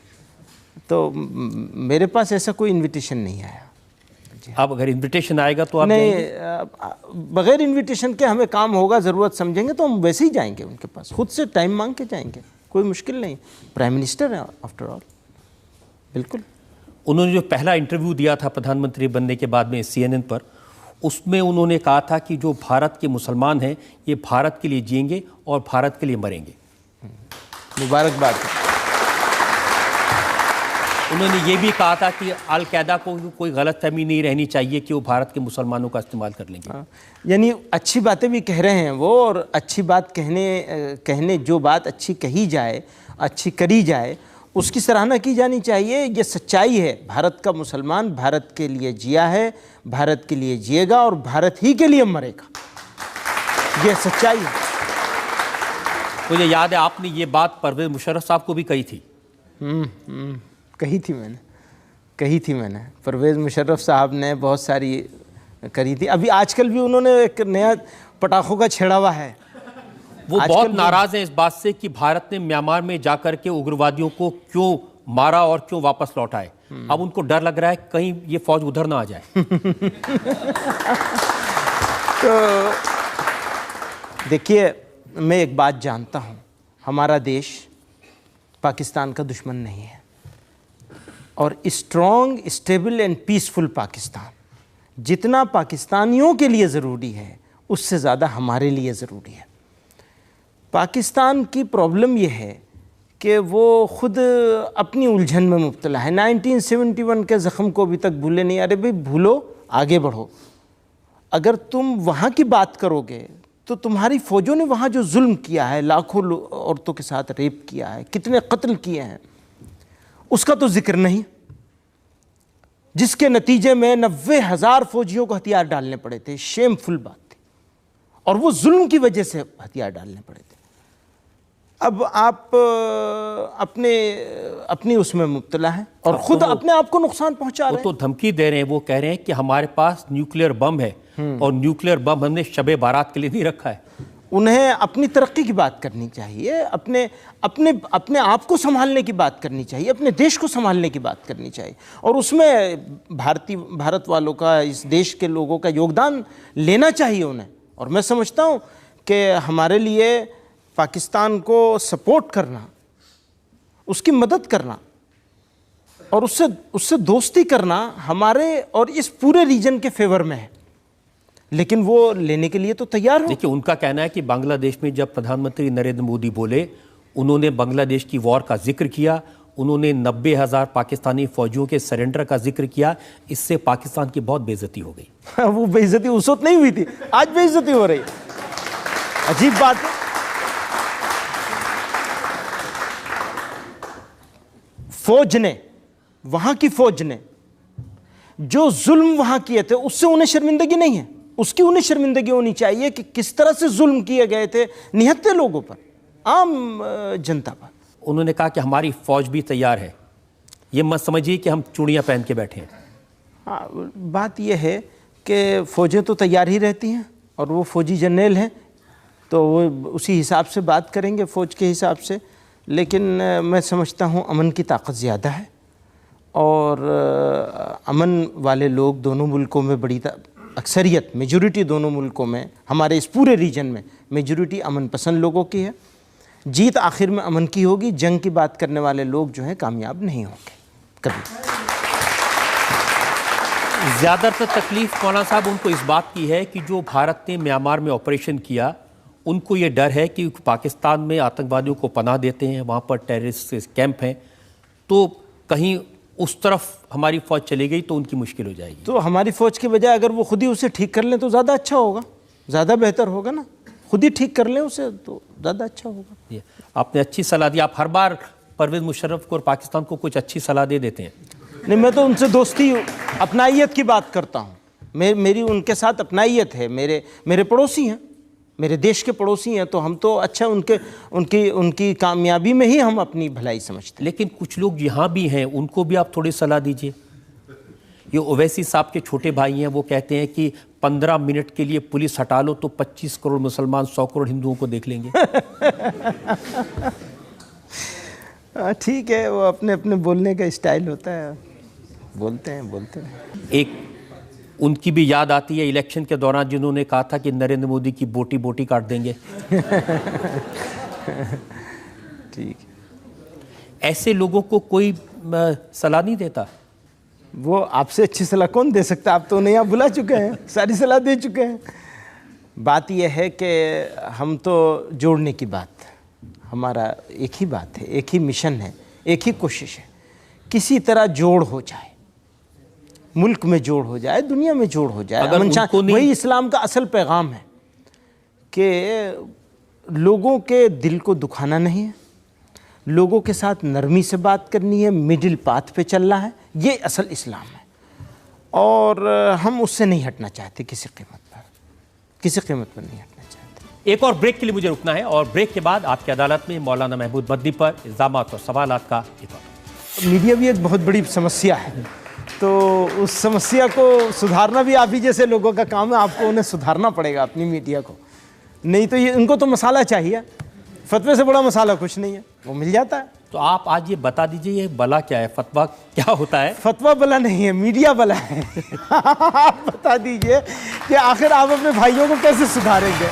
तो मेरे पास ऐसा कोई इनविटेशन नहीं आया। अब अगर इनविटेशन आएगा तो आप नहीं, बगैर इनविटेशन के हमें काम होगा, ज़रूरत समझेंगे तो हम वैसे ही जाएंगे उनके पास, खुद से टाइम मांग के जाएंगे, कोई मुश्किल नहीं। प्राइम मिनिस्टर है आफ्टर ऑल, बिल्कुल। उन्होंने जो पहला इंटरव्यू दिया था प्रधानमंत्री बनने के बाद में CNN पर, उसमें उन्होंने कहा था कि जो भारत के मुसलमान हैं ये भारत के लिए जिएंगे और भारत के लिए मरेंगे। मुबारकबाद। उन्होंने ये भी कहा था कि अल कायदा को कोई गलतफहमी नहीं रहनी चाहिए कि वो भारत के मुसलमानों का इस्तेमाल कर लेंगे। यानी अच्छी बातें भी कह रहे हैं वो, और अच्छी बात कहने जो बात अच्छी कही जाए, अच्छी करी जाए, उसकी सराहना की जानी चाहिए। ये सच्चाई है, भारत का मुसलमान भारत के लिए जिया है, भारत के लिए जिएगा और भारत ही के लिए मरेगा, ये सच्चाई है। मुझे याद है आपने ये बात परवेज़ मुशर्रफ साहब को भी कही थी। कही थी मैंने। परवेज़ मुशर्रफ साहब ने बहुत सारी करी थी। अभी आजकल भी उन्होंने एक नया पटाखों का छेड़ा हुआ है। वो बहुत नाराज़ हैं इस बात से कि भारत ने म्यांमार में जाकर के उग्रवादियों को क्यों मारा और क्यों वापस लौटाए। अब उनको डर लग रहा है कहीं ये फौज उधर ना आ जाए। तो देखिए, मैं एक बात जानता हूँ, हमारा देश पाकिस्तान का दुश्मन नहीं है, और strong, stable and peaceful Pakistan जितना पाकिस्तानियों के लिए ज़रूरी है, उससे ज़्यादा हमारे लिए ज़रूरी है। पाकिस्तान की प्रॉब्लम यह है कि वो ख़ुद अपनी उलझन में मुब्तला है। 1971 के ज़ख्म को अभी तक भूले नहीं। अरे भाई भूलो, आगे बढ़ो। अगर तुम वहाँ की बात करोगे तो तुम्हारी फ़ौजों ने वहाँ जो जुल्म किया है, लाखों औरतों के साथ रेप किया है, कितने कत्ल किए हैं, उसका तो जिक्र नहीं, जिसके नतीजे में 90,000 फ़ौजियों को हथियार डालने पड़े थे। शेमफुल बात थी, और वो जुल्म की वजह से हथियार डालने पड़े थे। अब आप अपनी उसमें मुब्तला हैं और खुद अपने आप को नुकसान पहुंचा रहे हैं। वो तो धमकी दे रहे हैं, वो कह रहे हैं कि हमारे पास न्यूक्लियर बम है और न्यूक्लियर बम हमने शबे बारात के लिए नहीं रखा है। उन्हें अपनी तरक्की की बात करनी चाहिए, अपने आप को संभालने की बात करनी चाहिए, अपने देश को संभालने की बात करनी चाहिए, और उसमें भारत वालों का, इस देश के लोगों का योगदान लेना चाहिए उन्हें। और मैं समझता हूँ कि हमारे लिए पाकिस्तान को सपोर्ट करना, उसकी मदद करना और उससे दोस्ती करना हमारे और इस पूरे रीजन के फेवर में है, लेकिन वो लेने के लिए तो तैयार हो। देखिए, उनका कहना है कि बांग्लादेश में जब प्रधानमंत्री नरेंद्र मोदी बोले, उन्होंने बांग्लादेश की वॉर का जिक्र किया, उन्होंने 90,000 पाकिस्तानी फौजियों के सरेंडर का जिक्र किया। इससे पाकिस्तान की बहुत बेइज्जती हो गई। वो बेइज्जती उस वक्त नहीं हुई थी, आज बेइज्जती हो रही है। अजीब बात है। फौज ने, वहां की फौज ने जो जुल्म वहां किए थे, उससे उन्हें शर्मिंदगी नहीं है, उसकी उन्हें शर्मिंदगी होनी चाहिए कि किस तरह से जुल्म किए गए थे निहत्थे लोगों पर, आम जनता पर। उन्होंने कहा कि हमारी फौज भी तैयार है, ये मत समझिए कि हम चूड़ियां पहन के बैठे हैं। हाँ, बात यह है कि फौजें तो तैयार ही रहती हैं, और वो फौजी जनरल हैं तो वो उसी हिसाब से बात करेंगे, फौज के हिसाब से। लेकिन मैं समझता हूँ अमन की ताकत ज़्यादा है, और अमन वाले लोग दोनों मुल्कों में बड़ी अक्सरियत, मेजॉरिटी दोनों मुल्कों में, हमारे इस पूरे रीजन में मेजॉरिटी अमन पसंद लोगों की है। जीत आखिर में अमन की होगी। जंग की बात करने वाले लोग जो हैं कामयाब नहीं होंगे कभी। ज़्यादातर तकलीफ मौलाना साहब उनको इस बात की है कि जो भारत ने म्यांमार में ऑपरेशन किया, उनको ये डर है कि पाकिस्तान में आतंकवादियों को पनाह देते हैं, वहाँ पर टेररिस्ट कैंप हैं, तो कहीं उस तरफ हमारी फ़ौज चली गई तो उनकी मुश्किल हो जाएगी। तो हमारी फ़ौज के बजाय अगर वो खुद ही उसे ठीक कर लें तो ज़्यादा अच्छा होगा, ज़्यादा बेहतर होगा ना। खुद ही ठीक कर लें उसे तो ज़्यादा अच्छा होगा। आपने अच्छी सलाह दी। आप हर बार परवेज़ मुशर्रफ को और पाकिस्तान को कुछ अच्छी सलाह दे देते हैं। नहीं, मैं तो उनसे दोस्ती अपनाइयत की बात करता हूँ। मेरी उनके साथ अपनाइयत है। मेरे पड़ोसी हैं, मेरे देश के पड़ोसी हैं, तो हम तो अच्छा उनकी कामयाबी में ही हम अपनी भलाई समझते हैं। लेकिन कुछ लोग यहाँ भी हैं, उनको भी आप थोड़ी सलाह दीजिए। ये ओवैसी साहब के छोटे भाई हैं, वो कहते हैं कि 15 मिनट के लिए पुलिस हटा लो तो 25 करोड़ मुसलमान 100 करोड़ हिंदुओं को देख लेंगे। ठीक है, वो अपने अपने बोलने का स्टाइल होता है, बोलते हैं। एक उनकी भी याद आती है इलेक्शन के दौरान जिन्होंने कहा था कि नरेंद्र मोदी की बोटी बोटी काट देंगे। ठीक। ऐसे लोगों को कोई सलाह नहीं देता। वो आपसे अच्छी सलाह कौन दे सकता? आप तो उन्हें यहाँ बुला चुके हैं, सारी सलाह दे चुके हैं। बात यह है कि हम तो जोड़ने की बात, हमारा एक ही बात है, एक ही मिशन है, एक ही कोशिश है, किसी तरह जोड़ हो जाए, मुल्क में जोड़ हो जाए, दुनिया में जोड़ हो जाए। वही इस्लाम का असल पैगाम है कि लोगों के दिल को दुखाना नहीं है, लोगों के साथ नरमी से बात करनी है, मिडिल पाथ पे चलना है। ये असल इस्लाम है और हम उससे नहीं हटना चाहते किसी कीमत पर नहीं हटना चाहते। एक और ब्रेक के लिए मुझे रुकना है और ब्रेक के बाद आपकी अदालत में मौलाना महमूद मदनी पर इल्ज़ामात और सवालात का एक और। मीडिया भी एक बहुत बड़ी समस्या है, तो उस समस्या को सुधारना भी आप ही जैसे लोगों का काम है। आपको उन्हें सुधारना पड़ेगा अपनी मीडिया को, नहीं तो ये उनको तो मसाला चाहिए। फतवे से बड़ा मसाला कुछ नहीं है, वो मिल जाता है। तो आप आज ये बता दीजिए, ये बला क्या है, फतवा क्या होता है? फतवा बला नहीं है, मीडिया बला है। आप बता दीजिए कि आखिर आप अपने भाइयों को कैसे सुधारेंगे।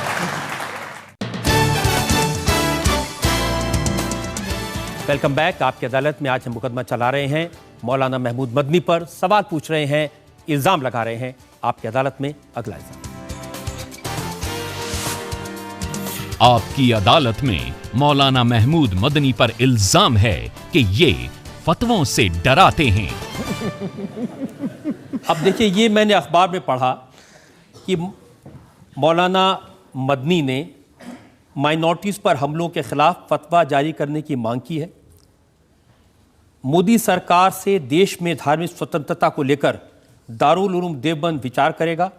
Welcome back. आपकी अदालत में आज हम मुकदमा चला रहे हैं मौलाना महमूद मदनी पर, सवाल पूछ रहे हैं, इल्ज़ाम लगा रहे हैं। आपकी अदालत में अगला इल्ज़ाम। आपकी अदालत में मौलाना महमूद मदनी पर इल्जाम है कि ये फतवों से डराते हैं। अब देखिए, ये मैंने अखबार में पढ़ा कि मौलाना मदनी ने माइनॉरिटीज़ पर हमलों के खिलाफ फतवा जारी करने की मांग की है। मोदी सरकार से देश में धार्मिक स्वतंत्रता को लेकर दारुल उलूम देवबंद विचार करेगा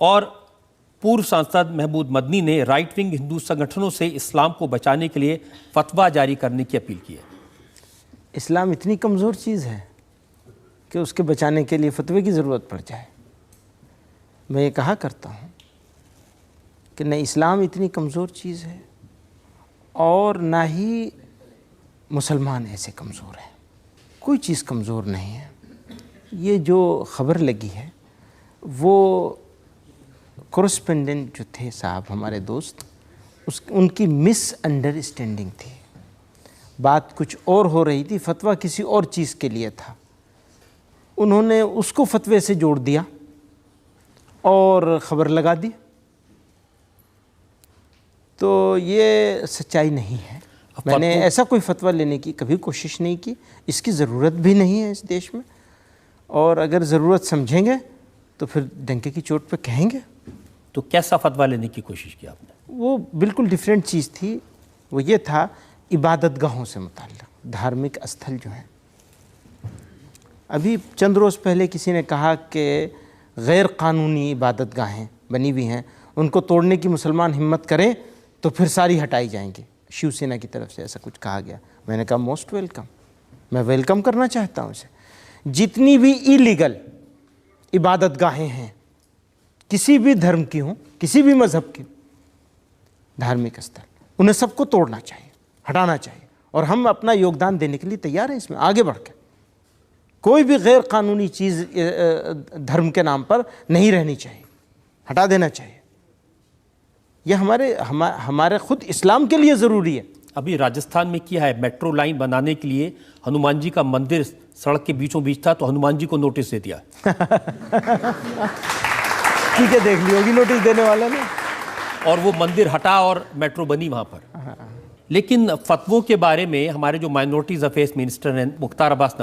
और पूर्व सांसद महमूद मदनी ने राइट विंग हिंदू संगठनों से इस्लाम को बचाने के लिए फतवा जारी करने की अपील की है। इस्लाम इतनी कमज़ोर चीज़ है कि उसके बचाने के लिए फतवे की ज़रूरत पड़ जाए। मैं ये कहा करता हूँ कि न इस्लाम इतनी कमज़ोर चीज़ है और ना ही मुसलमान ऐसे कमज़ोर हैं। कोई चीज़ कमज़ोर नहीं है। ये जो ख़बर लगी है वो कोरेस्पोंडेंट जो थे साहब, हमारे दोस्त, उनकी मिसअंडरस्टैंडिंग थी। बात कुछ और हो रही थी, फतवा किसी और चीज़ के लिए था। उन्होंने उसको फतवे से जोड़ दिया और ख़बर लगा दी। तो ये सच्चाई नहीं है। मैंने ऐसा कोई फतवा लेने की कभी कोशिश नहीं की, इसकी ज़रूरत भी नहीं है इस देश में। और अगर ज़रूरत समझेंगे तो फिर डंके की चोट पे कहेंगे। तो कैसा फतवा लेने की कोशिश की आपने? वो बिल्कुल डिफरेंट चीज़ थी। वो ये था इबादत गाहों से मुताल्लिक़, धार्मिक स्थल जो हैं। अभी चंद रोज़ पहले किसी ने कहा कि गैर कानूनी इबादत गाहें बनी हुई हैं, उनको तोड़ने की मुसलमान हिम्मत करें तो फिर सारी हटाई जाएंगी। शिवसेना की तरफ से ऐसा कुछ कहा गया। मैंने कहा मोस्ट वेलकम, मैं वेलकम करना चाहता हूँ इसे। जितनी भी इलीगल इबादत गाहें हैं, किसी भी धर्म की हों, किसी भी मज़हब की, धार्मिक स्थल, उन्हें सबको तोड़ना चाहिए, हटाना चाहिए। और हम अपना योगदान देने के लिए तैयार हैं इसमें, आगे बढ़ के। कोई भी गैर कानूनी चीज़ धर्म के नाम पर नहीं रहनी चाहिए, हटा देना चाहिए। यह हमारे ख़ुद इस्लाम के लिए ज़रूरी है। अभी राजस्थान में किया है, मेट्रो लाइन बनाने के लिए हनुमान जी का मंदिर सड़क के बीचों बीच था, तो हनुमान जी को नोटिस दे दिया। ठीक है, देख ली होगी नोटिस देने वाला ने। और वो मंदिर हटा और मेट्रो बनी वहाँ पर। लेकिन फतवों के बारे में हमारे जो माइनॉरिटीज़ अफेयर्स मिनिस्टर हैं मुख्तार अब्बास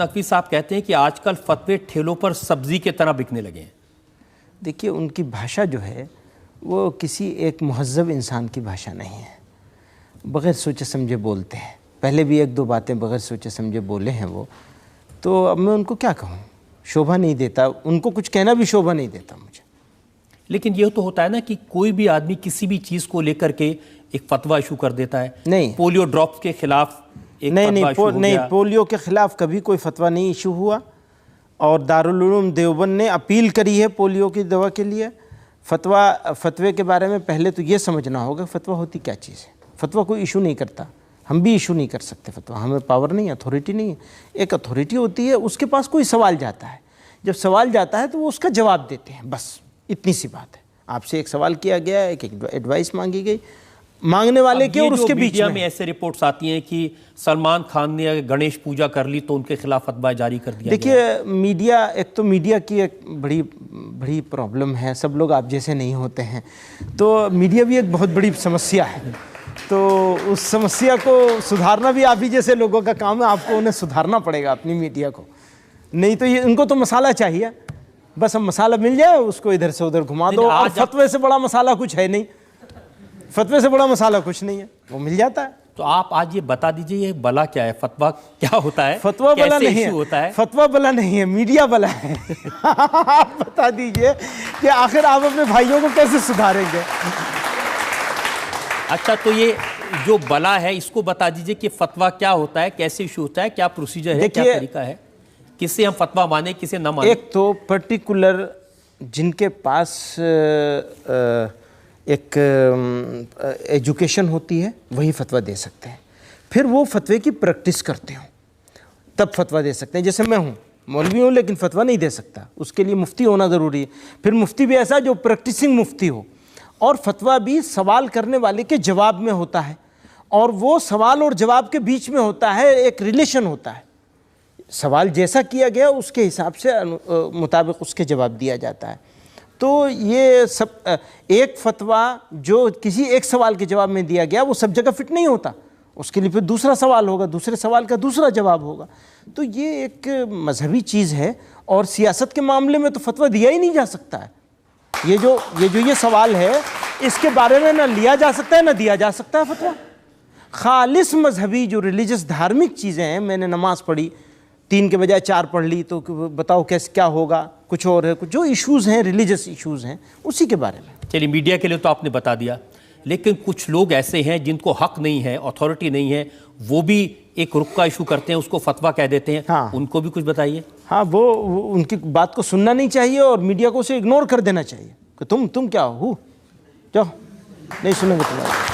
नकवी साहब कहते हैं कि आजकल फतवे ठेलों पर सब्जी के तरह बिकने लगे हैं। देखिए, उनकी भाषा जो है वो किसी एक महज़्ज़ब इंसान की भाषा नहीं है। बग़ैर सोचे समझे बोलते हैं। पहले भी एक दो बातें बग़ैर सोचे समझे बोले हैं वो, तो अब मैं उनको क्या कहूँ, शोभा नहीं देता, उनको कुछ कहना भी शोभा नहीं देता मुझे। लेकिन ये तो होता है ना कि कोई भी आदमी किसी भी चीज़ को लेकर के एक फतवा इशू कर देता है। नहीं, पोलियो ड्रॉप्स के खिलाफ एक नहीं, पोलियो के खिलाफ कभी कोई फतवा नहीं इशू हुआ, और दारुल उलूम देवबंद ने अपील करी है पोलियो की दवा के लिए। फतवे के बारे में पहले तो ये समझना होगा फतवा होती क्या चीज़ है। फतवा कोई इशू नहीं करता, हम भी इशू नहीं कर सकते फतवा, हमें पावर नहीं, अथॉरिटी नहीं है। एक अथॉरिटी होती है, उसके पास कोई सवाल जाता है, जब सवाल जाता है तो वो उसका जवाब देते हैं, बस इतनी सी बात है। आपसे एक सवाल किया गया, एक एडवाइस मांगी गई, मांगने वाले के और उसके बीच में ऐसे रिपोर्ट्स आती हैं कि सलमान खान ने गणेश पूजा कर ली तो उनके खिलाफ फतवा जारी कर दिया। देखिए, मीडिया, एक तो मीडिया की एक बड़ी प्रॉब्लम है, सब लोग आप जैसे नहीं होते हैं, तो मीडिया भी एक बहुत बड़ी समस्या है। तो उस समस्या को सुधारना भी आप ही जैसे लोगों का काम है, आपको उन्हें सुधारना पड़ेगा अपनी मीडिया को। नहीं तो ये इनको तो मसाला चाहिए, बस हम मसाला मिल जाए उसको इधर से उधर घुमा दो। और फतवे से बड़ा मसाला कुछ है नहीं, फतवे से बड़ा मसाला कुछ नहीं है, वो मिल जाता है। तो आप आज ये बता दीजिए, ये बला क्या है, फतवा क्या होता है? फतवा बला नहीं है, फतवा बला नहीं है, मीडिया बला है। आप बता दीजिए कि आखिर आप अपने भाइयों को कैसे सुधारेंगे। अच्छा, तो ये जो बला है इसको बता दीजिए कि फतवा क्या होता है, कैसे इशू होता है, क्या प्रोसीजर है, क्या तरीका है, किससे हम फतवा माने, किसे न माने। एक तो पर्टिकुलर जिनके पास एक एजुकेशन होती है वही फतवा दे सकते हैं, फिर वो फतवे की प्रैक्टिस करते हो तब फतवा दे सकते हैं। जैसे मैं हूँ, मौलवी हूँ, लेकिन फतवा नहीं दे सकता, उसके लिए मुफ्ती होना ज़रूरी है। फिर मुफ्ती भी ऐसा जो प्रैक्टिसिंग मुफ्ती हो, और फतवा भी सवाल करने वाले के जवाब में होता है, और वो सवाल और जवाब के बीच में होता है, एक रिलेशन होता है। सवाल जैसा किया गया उसके हिसाब से मुताबिक उसके जवाब दिया जाता है। तो ये सब, एक फतवा जो किसी एक सवाल के जवाब में दिया गया वो सब जगह फिट नहीं होता, उसके लिए फिर दूसरा सवाल होगा, दूसरे सवाल का दूसरा जवाब होगा। तो ये एक मजहबी चीज़ है, और सियासत के मामले में तो फतवा दिया ही नहीं जा सकता है। ये जो सवाल है, इसके बारे में ना लिया जा सकता है ना दिया जा सकता है फतवा। खालिस मजहबी जो रिलीजियस धार्मिक चीज़ें हैं, मैंने नमाज़ पढ़ी 3 के बजाय 4 पढ़ ली, तो बताओ कैसे क्या होगा, कुछ और है, कुछ जो इश्यूज़ हैं, रिलीजियस इश्यूज़ हैं, उसी के बारे में। चलिए, मीडिया के लिए तो आपने बता दिया, लेकिन कुछ लोग ऐसे हैं जिनको हक नहीं है, अथॉरिटी नहीं है, वो भी एक रुख का इशू करते हैं, उसको फतवा कह देते हैं। हाँ, उनको भी कुछ बताइए। हाँ, वो उनकी बात को सुनना नहीं चाहिए और मीडिया को उसे इग्नोर कर देना चाहिए कि तुम क्या हो, जाओ, नहीं सुनेंगे तुम्हारा।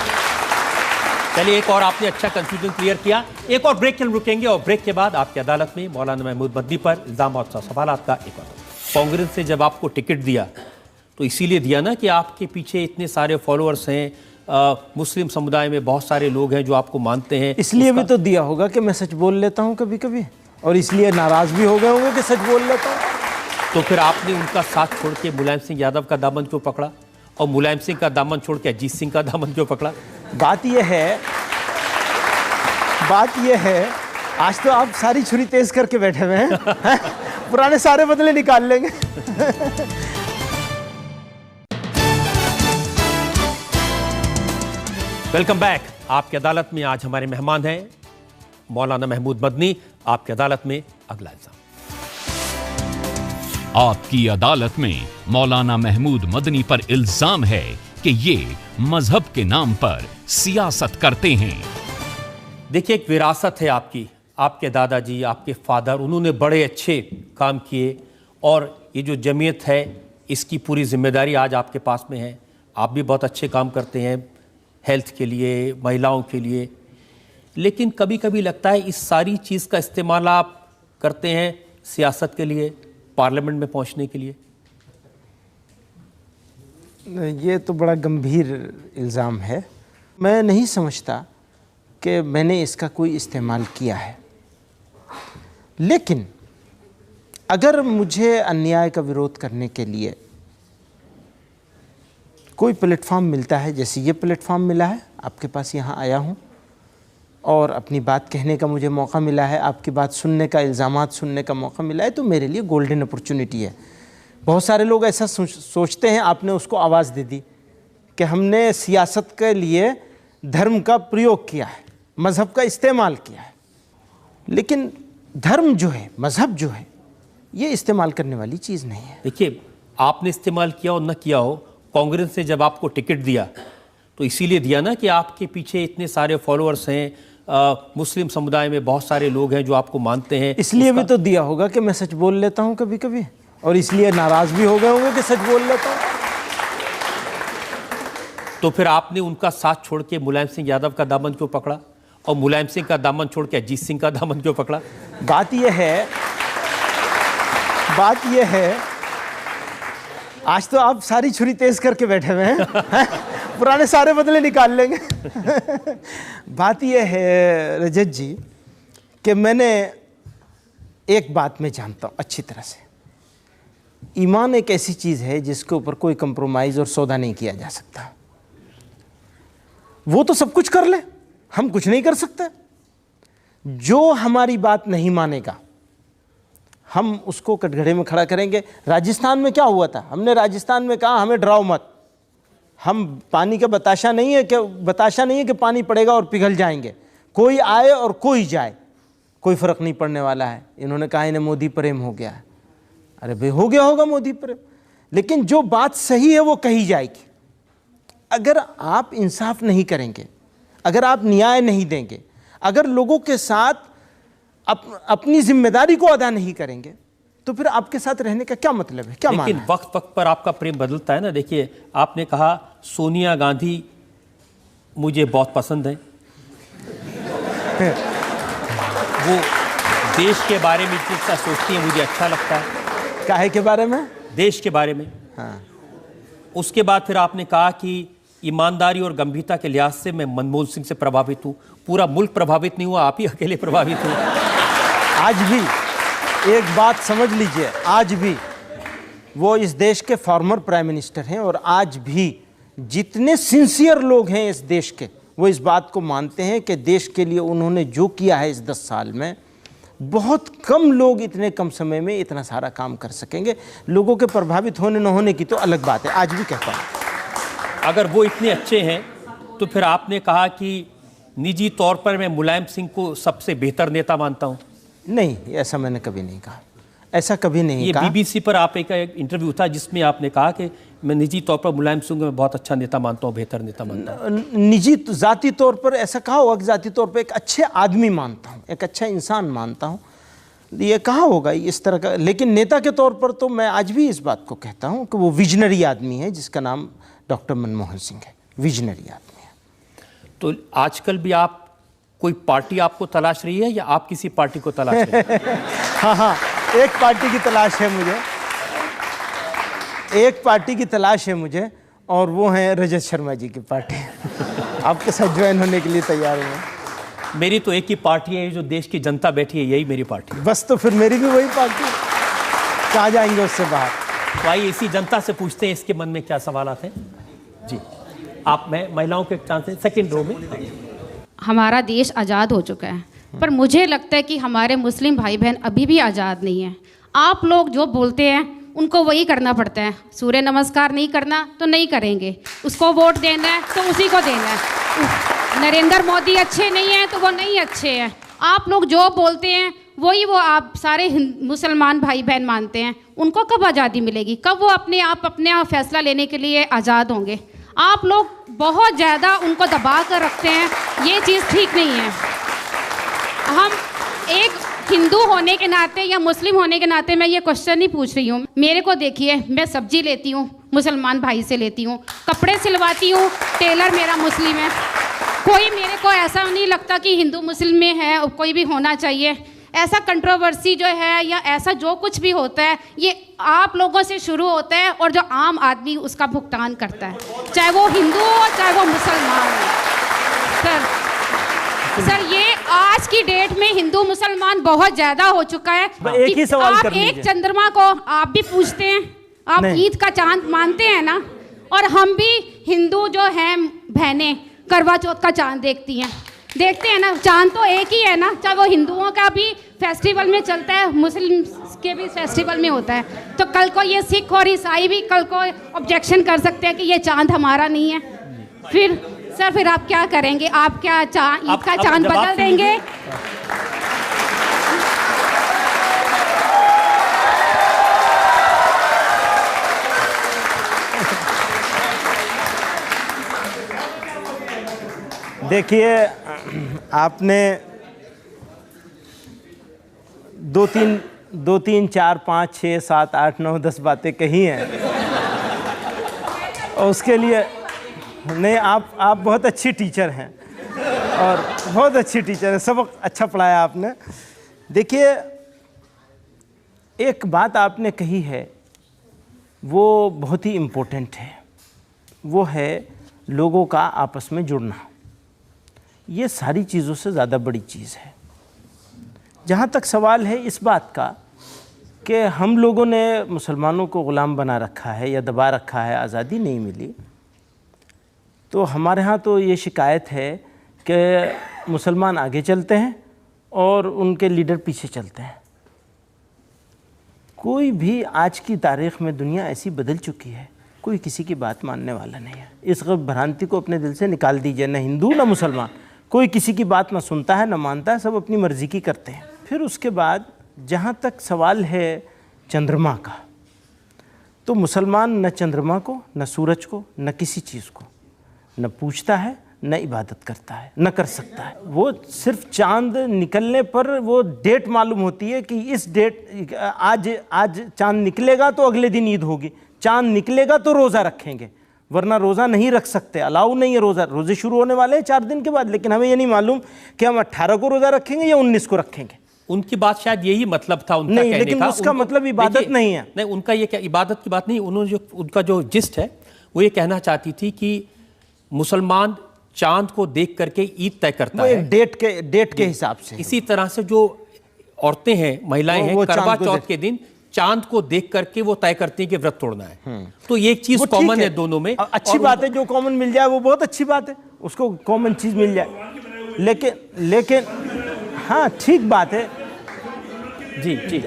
चलिए, एक और आपने अच्छा कंफ्यूजन क्लियर किया। एक और ब्रेक के लिए रुकेंगे, और ब्रेक के बाद आपकी अदालत में मौलाना महमूद मदनी पर इल्ज़ाम और सवालात का एक और। कांग्रेस ने जब आपको टिकट दिया तो इसीलिए दिया ना कि आपके पीछे इतने सारे फॉलोअर्स हैं, मुस्लिम समुदाय में बहुत सारे लोग हैं जो आपको मानते हैं, इसलिए भी तो दिया होगा कि मैं सच बोल लेता हूँ कभी कभी, और इसलिए नाराज़ भी हो गए होंगे कि सच बोल लेता हूँ। तो फिर आपने उनका साथ छोड़ के मुलायम सिंह यादव का दामन क्यों पकड़ा, और मुलायम सिंह का दामन छोड़ के अजीत सिंह का दामन क्यों पकड़ा? बात यह है, आज तो आप सारी छुरी तेज करके बैठे हुए हैं। पुराने सारे बदले निकाल लेंगे। Welcome back. आपकी अदालत में आज हमारे मेहमान हैं मौलाना महमूद मदनी। आपकी अदालत में अगला इल्जाम। आपकी अदालत में मौलाना महमूद मदनी पर इल्जाम है कि ये मजहब के नाम पर सियासत करते हैं। देखिए, एक विरासत है आपकी, आपके दादाजी, आपके फादर, उन्होंने बड़े अच्छे काम किए, और ये जो जमीयत है इसकी पूरी जिम्मेदारी आज आपके पास में है। आप भी बहुत अच्छे काम करते हैं हेल्थ के लिए, महिलाओं के लिए, लेकिन कभी कभी लगता है इस सारी चीज़ का इस्तेमाल आप करते हैं सियासत के लिए, पार्लियामेंट में पहुंचने के लिए। ये तो बड़ा गंभीर इल्ज़ाम है, मैं नहीं समझता कि मैंने इसका कोई इस्तेमाल किया है, लेकिन अगर मुझे अन्याय का विरोध करने के लिए कोई प्लेटफॉर्म मिलता है, जैसे ये प्लेटफॉर्म मिला है, आपके पास यहाँ आया हूँ और अपनी बात कहने का मुझे मौका मिला है, आपकी बात सुनने का, इल्ज़ामात सुनने का मौका मिला है, तो मेरे लिए गोल्डन अपॉर्चुनिटी है। बहुत सारे लोग ऐसा सोचते हैं, आपने उसको आवाज़ दे दी कि हमने सियासत के लिए धर्म का प्रयोग किया है, मज़हब का इस्तेमाल किया है, लेकिन धर्म जो है, मज़हब जो है, ये इस्तेमाल करने वाली चीज़ नहीं है। देखिए, आपने इस्तेमाल किया हो न किया हो, कांग्रेस ने जब आपको टिकट दिया तो इसीलिए दिया ना कि आपके पीछे इतने सारे फॉलोअर्स हैं, मुस्लिम समुदाय में बहुत सारे लोग हैं जो आपको मानते हैं। इसलिए भी तो दिया होगा कि मैं सच बोल लेता हूँ कभी कभी, और इसलिए नाराज़ भी हो गए होंगे कि सच बोल लेता हूँ। तो फिर आपने उनका साथ छोड़ के मुलायम सिंह यादव का दामन क्यों पकड़ा, और मुलायम सिंह का दामन छोड़ के अजीत सिंह का दामन क्यों पकड़ा? बात यह है, आज तो आप सारी छुरी तेज करके बैठे हुए हैं, पुराने सारे बदले निकाल लेंगे। बात यह है रजत जी कि मैंने एक बात मैं जानता हूँ अच्छी तरह से, ईमान एक ऐसी चीज़ है जिसके ऊपर कोई कंप्रोमाइज़ और सौदा नहीं किया जा सकता। वो तो सब कुछ कर ले, हम कुछ नहीं कर सकते। जो हमारी बात नहीं मानेगा हम उसको कटघरे में खड़ा करेंगे। राजस्थान में क्या हुआ था, हमने राजस्थान में कहा हमें डराओ मत, हम पानी का बताशा नहीं है कि पानी पड़ेगा और पिघल जाएंगे, कोई आए और कोई जाए, कोई फ़र्क नहीं पड़ने वाला है। इन्होंने कहा इन्हें मोदी प्रेम हो गया है। अरे भाई, हो गया होगा मोदी प्रेम, लेकिन जो बात सही है वो कही जाएगी। अगर आप इंसाफ नहीं करेंगे, अगर आप न्याय नहीं देंगे, अगर लोगों के साथ अपनी जिम्मेदारी को अदा नहीं करेंगे, तो फिर आपके साथ रहने का क्या मतलब है, क्या माना है? लेकिन वक्त वक्त पर आपका प्रेम बदलता है ना। देखिए, आपने कहा सोनिया गांधी मुझे बहुत पसंद है, वो देश के बारे में जितना सोचती है मुझे अच्छा लगता है। काहे के बारे में? देश के बारे में। हाँ। उसके बाद फिर आपने कहा कि ईमानदारी और गंभीरता के लिहाज से मैं मनमोहन सिंह से प्रभावित हूँ। पूरा मुल्क प्रभावित नहीं हुआ, आप ही अकेले प्रभावित हुए। आज भी एक बात समझ लीजिए, आज भी वो इस देश के फॉर्मर प्राइम मिनिस्टर हैं, और आज भी जितने सिंसियर लोग हैं इस देश के, वो इस बात को मानते हैं कि देश के लिए उन्होंने जो किया है इस 10 साल में, बहुत कम लोग इतने कम समय में इतना सारा काम कर सकेंगे। लोगों के प्रभावित होने न होने की तो अलग बात है, आज भी कहता हूँ। अगर वो इतने अच्छे हैं तो फिर आपने कहा कि निजी तौर पर मैं मुलायम सिंह को सबसे बेहतर नेता मानता हूँ। नहीं, ऐसा मैंने कभी नहीं कहा, ऐसा कभी नहीं कहा। ये बीबीसी पर आप एक इंटरव्यू था जिसमें आपने कहा कि मैं निजी तौर पर मुलायम सिंह को मैं बहुत अच्छा नेता मानता हूँ, बेहतर नेता मानता हूँ। निजी ज़ाती तौर पर ऐसा कहा होगा कि ज़ाती तौर पर एक अच्छे आदमी मानता हूँ, एक अच्छा इंसान मानता हूँ, ये कहा होगा इस तरह का। लेकिन नेता के तौर पर तो मैं आज भी इस बात को कहता हूँ कि वो विजनरी आदमी है, जिसका नाम डॉक्टर मनमोहन सिंह है, विजनरी आदमी है। तो आजकल भी आप कोई पार्टी आपको तलाश रही है या आप किसी पार्टी को तलाश रही हैं? हाँ, एक पार्टी की तलाश है मुझे, एक पार्टी की तलाश है मुझे, और वो है रजत शर्मा जी की पार्टी। आपके साथ ज्वाइन होने के लिए तैयार हूँ। मेरी तो एक ही पार्टी है, जो देश की जनता बैठी है, यही मेरी पार्टी है। बस तो फिर मेरी भी वही पार्टी, कहाँ जाएंगे उससे बाहर। तो आइए इसी जनता से पूछते हैं इसके मन में क्या सवालात हैं। जी, आप मैं महिलाओं के चांस हैं सेकेंड रो में। हमारा देश आज़ाद हो चुका है, पर मुझे लगता है कि हमारे मुस्लिम भाई बहन अभी भी आज़ाद नहीं हैं। आप लोग जो बोलते हैं उनको वही करना पड़ता है। सूर्य नमस्कार नहीं करना तो नहीं करेंगे, उसको वोट देना है तो उसी को देना है। नरेंद्र मोदी अच्छे नहीं हैं तो वो नहीं अच्छे हैं। आप लोग जो बोलते हैं वही वो आप सारे मुसलमान भाई बहन मानते हैं। उनको कब आज़ादी मिलेगी, कब वो अपने फैसला लेने के लिए आज़ाद होंगे? आप लोग बहुत ज़्यादा उनको दबा कर रखते हैं, ये चीज़ ठीक नहीं है। हम एक हिंदू होने के नाते या मुस्लिम होने के नाते मैं ये क्वेश्चन नहीं पूछ रही हूँ। मेरे को देखिए, मैं सब्जी लेती हूँ, मुसलमान भाई से लेती हूँ, कपड़े सिलवाती हूँ, टेलर मेरा मुस्लिम है। कोई मेरे को ऐसा नहीं लगता कि हिंदू मुस्लिम में है कोई भी होना चाहिए। ऐसा कंट्रोवर्सी जो है या ऐसा जो कुछ भी होता है ये आप लोगों से शुरू होता है और जो आम आदमी उसका भुगतान करता है, चाहे वो हिंदू हो चाहे वो मुसलमान हो। सर ये आज की डेट में हिंदू मुसलमान बहुत ज्यादा हो चुका है। एक ही सवाल कर लीजिए। आप एक चंद्रमा को आप भी पूछते हैं, आप ईद का चांद मानते हैं ना, और हम भी हिंदू जो हैं बहनें करवा चौथ का चांद देखते हैं ना। चांद तो एक ही है ना, चाहे वो हिंदुओं का भी फेस्टिवल में चलता है, मुस्लिम के भी फेस्टिवल में होता है। तो कल को ये सिख और ईसाई भी कल को ऑब्जेक्शन कर सकते हैं कि ये चांद हमारा नहीं है। फिर आप क्या करेंगे? आप क्या ईद का चांद बदल देंगे? देखिए, आपने दो तीन 4 5 6 7 8 9 10 बातें कही हैं, और उसके लिए नहीं, आप बहुत अच्छी टीचर हैं और बहुत अच्छी टीचर हैं, सबक अच्छा पढ़ाया आपने। देखिए, एक बात आपने कही है वो बहुत ही इम्पोर्टेंट है, वो है लोगों का आपस में जुड़ना। ये सारी चीज़ों से ज़्यादा बड़ी चीज़ है। जहाँ तक सवाल है इस बात का कि हम लोगों ने मुसलमानों को ग़ुलाम बना रखा है या दबा रखा है, आज़ादी नहीं मिली, तो हमारे यहाँ तो ये शिकायत है कि मुसलमान आगे चलते हैं और उनके लीडर पीछे चलते हैं। कोई भी आज की तारीख़ में दुनिया ऐसी बदल चुकी है, कोई किसी की बात मानने वाला नहीं है। इस भ्रांति को अपने दिल से निकाल दीजिए। न हिंदू न मुसलमान, कोई किसी की बात ना सुनता है न मानता है, सब अपनी मर्ज़ी की करते हैं। फिर उसके बाद जहाँ तक सवाल है चंद्रमा का, तो मुसलमान न चंद्रमा को, न सूरज को, न किसी चीज़ को न पूछता है, न इबादत करता है, न कर सकता है। वो सिर्फ चांद निकलने पर वो डेट मालूम होती है कि इस डेट आज चांद निकलेगा तो अगले दिन ईद होगी, चांद निकलेगा तो रोज़ा रखेंगे, वरना रोज़ा नहीं रख सकते, अलाउ नहीं है रोज़ा। रोज़े शुरू होने वाले हैं 4 दिन के बाद, लेकिन हमें ये नहीं मालूम कि हम 18 को रोज़ा रखेंगे या 19 को रखेंगे। उनकी बात शायद यही मतलब था उनका नहीं, कहने लेकिन का। उसका मतलब इबादत नहीं है। नहीं, उनका ये क्या इबादत की बात नहीं, उन्होंने उनका जो जिस्ट है वो ये कहना चाहती थी कि मुसलमान चांद को देख करके ईद तय करता है, डेट के हिसाब से। इसी तरह से जो औरतें हैं, महिलाएं हैं, करवा चौथ के दिन चांद को देख करके वो तय करती हैं कि व्रत तोड़ना है। तो ये एक चीज कॉमन है दोनों में। अच्छी बात है, जो कॉमन मिल जाए वो बहुत अच्छी बात है, उसको कॉमन चीज मिल जाए। लेकिन हाँ, ठीक बात है। जी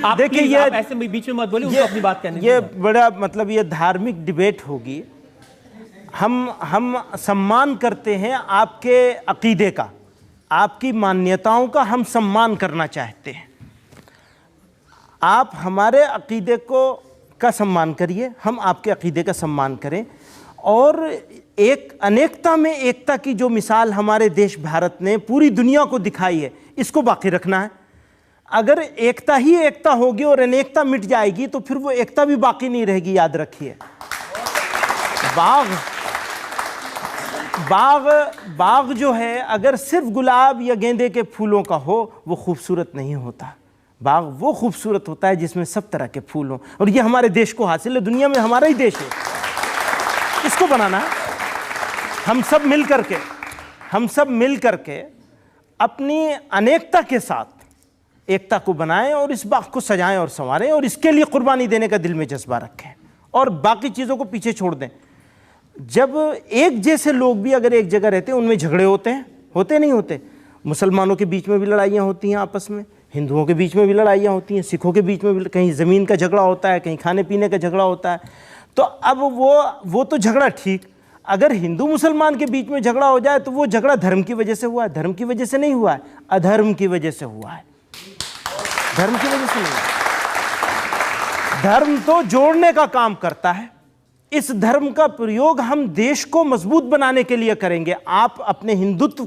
आप देखिए, ये ऐसे बीच में मत बोलिए, उनको अपनी बात कहने ये बड़ा मतलब ये धार्मिक डिबेट होगी। हम सम्मान करते हैं आपके अकीदे का, आपकी मान्यताओं का हम सम्मान करना चाहते हैं। आप हमारे अकीदे का सम्मान करिए, हम आपके अकीदे का सम्मान करें। और एक अनेकता में एकता की जो मिसाल हमारे देश भारत ने पूरी दुनिया को दिखाई है, इसको बाकी रखना है। अगर एकता ही एकता होगी और अनेकता मिट जाएगी तो फिर वो एकता भी बाकी नहीं रहेगी, याद रखिए। बाग जो है, अगर सिर्फ गुलाब या गेंदे के फूलों का हो वो खूबसूरत नहीं होता। बाग वो खूबसूरत होता है जिसमें सब तरह के फूल हों, और ये हमारे देश को हासिल है, दुनिया में हमारा ही देश है, इसको बनाना है। हम सब मिल करके अपनी अनेकता के साथ एकता को बनाएं और इस बाग को सजाएं और संवारें, और इसके लिए कुर्बानी देने का दिल में जज्बा रखें और बाकी चीज़ों को पीछे छोड़ दें। जब एक जैसे लोग भी अगर एक जगह रहते हैं, उनमें झगड़े होते नहीं होते। मुसलमानों के बीच में भी लड़ाइयाँ होती हैं आपस में, हिंदुओं के बीच में भी लड़ाइयाँ होती हैं, सिखों के बीच में भी, कहीं ज़मीन का झगड़ा होता है, कहीं खाने पीने का झगड़ा होता है। तो अब वो तो झगड़ा ठीक, अगर हिंदू मुसलमान के बीच में झगड़ा हो जाए तो वो झगड़ा धर्म की वजह से हुआ है, धर्म की वजह से नहीं हुआ है, अधर्म की वजह से हुआ है, धर्म की वजह से नहीं हुआ। धर्म तो जोड़ने का काम करता है। इस धर्म का प्रयोग हम देश को मजबूत बनाने के लिए करेंगे। आप अपने हिंदुत्व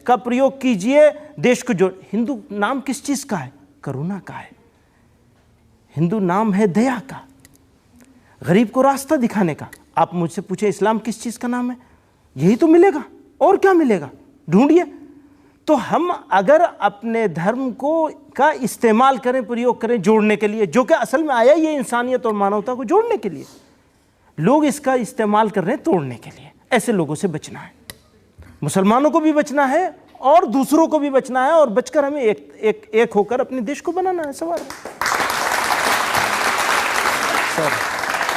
का प्रयोग कीजिए, देश को जोड़। हिंदू नाम किस चीज का है? करुणा का है। हिंदू नाम है दया का, गरीब को रास्ता दिखाने का। आप मुझसे पूछे इस्लाम किस चीज का नाम है? यही तो मिलेगा, और क्या मिलेगा? ढूंढिए। तो हम अगर अपने धर्म का इस्तेमाल करें, प्रयोग करें जोड़ने के लिए, जो कि असल में आया ये इंसानियत और मानवता को जोड़ने के लिए, लोग इसका इस्तेमाल कर रहे हैं तोड़ने के लिए। ऐसे लोगों से बचना है, मुसलमानों को भी बचना है और दूसरों को भी बचना है, और बचकर हमें एक होकर अपने देश को बनाना है। सवाल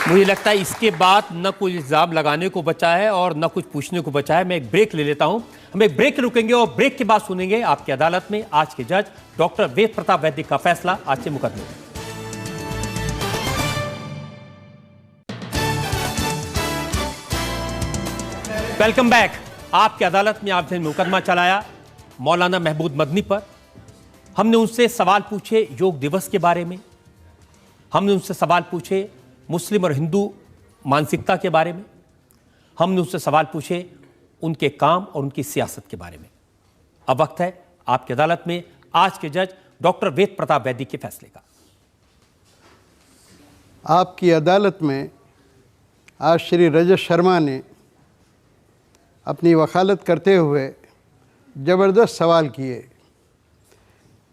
मुझे लगता है इसके बाद न कोई इल्जाम लगाने को बचा है और न कुछ पूछने को बचा है। मैं एक ब्रेक ले लेता हूं, हम एक ब्रेक रुकेंगे और ब्रेक के बाद सुनेंगे आपकी अदालत में आज के जज डॉक्टर वेद प्रताप वैद्य का फैसला आज के मुकदमे में। Welcome back. आपकी अदालत में आपने मुकदमा चलाया मौलाना महमूद मदनी पर। हमने उनसे सवाल पूछे योग दिवस के बारे में, हमने उनसे सवाल पूछे मुस्लिम और हिंदू मानसिकता के बारे में, हमने उनसे सवाल पूछे उनके काम और उनकी सियासत के बारे में। अब वक्त है आपकी अदालत में आज के जज डॉक्टर वेद प्रताप वैद्य के फैसले का। आपकी अदालत में आज श्री रजत शर्मा ने अपनी वकालत करते हुए ज़बरदस्त सवाल किए।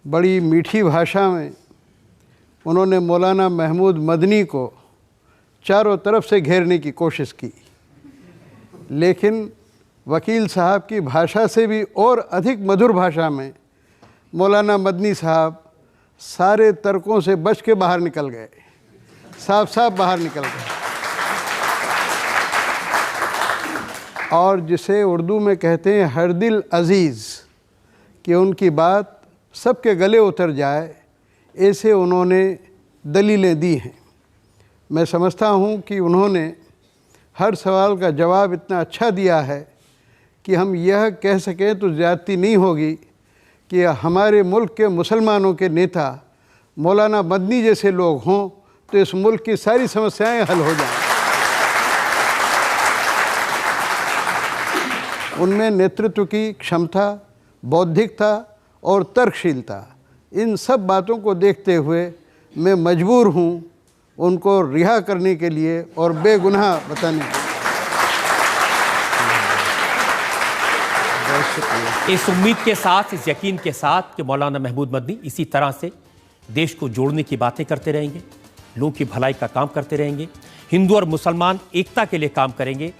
बड़ी मीठी भाषा में उन्होंने मौलाना महमूद मदनी को चारों तरफ से घेरने की कोशिश की, लेकिन वकील साहब की भाषा से भी और अधिक मधुर भाषा में मौलाना मदनी साहब सारे तर्कों से बच के बाहर निकल गए, साफ साफ बाहर निकल गए। और जिसे उर्दू में कहते हैं हर दिल अज़ीज़, कि उनकी बात सबके गले उतर जाए, ऐसे उन्होंने दलीलें दी हैं। मैं समझता हूँ कि उन्होंने हर सवाल का जवाब इतना अच्छा दिया है कि हम यह कह सकें तो ज़्यादती नहीं होगी कि हमारे मुल्क के मुसलमानों के नेता मौलाना मदनी जैसे लोग हों तो इस मुल्क की सारी समस्याएं हल हो जाएं। उनमें नेतृत्व की क्षमता, बौद्धिकता और तर्कशीलता, इन सब बातों को देखते हुए मैं मजबूर हूँ उनको रिहा करने के लिए और बेगुनाह बताने के लिए। इस उम्मीद के साथ, इस यकीन के साथ कि मौलाना महमूद मदनी इसी तरह से देश को जोड़ने की बातें करते रहेंगे, लोगों की भलाई का काम करते रहेंगे, हिंदू और मुसलमान एकता के लिए काम करेंगे,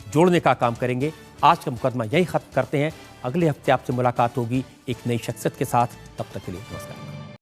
जोड़ने का काम करेंगे। आज का मुकदमा यही खत्म करते हैं। अगले हफ्ते आपसे मुलाकात होगी एक नई शख्सियत के साथ। तब तक के लिए नमस्कार।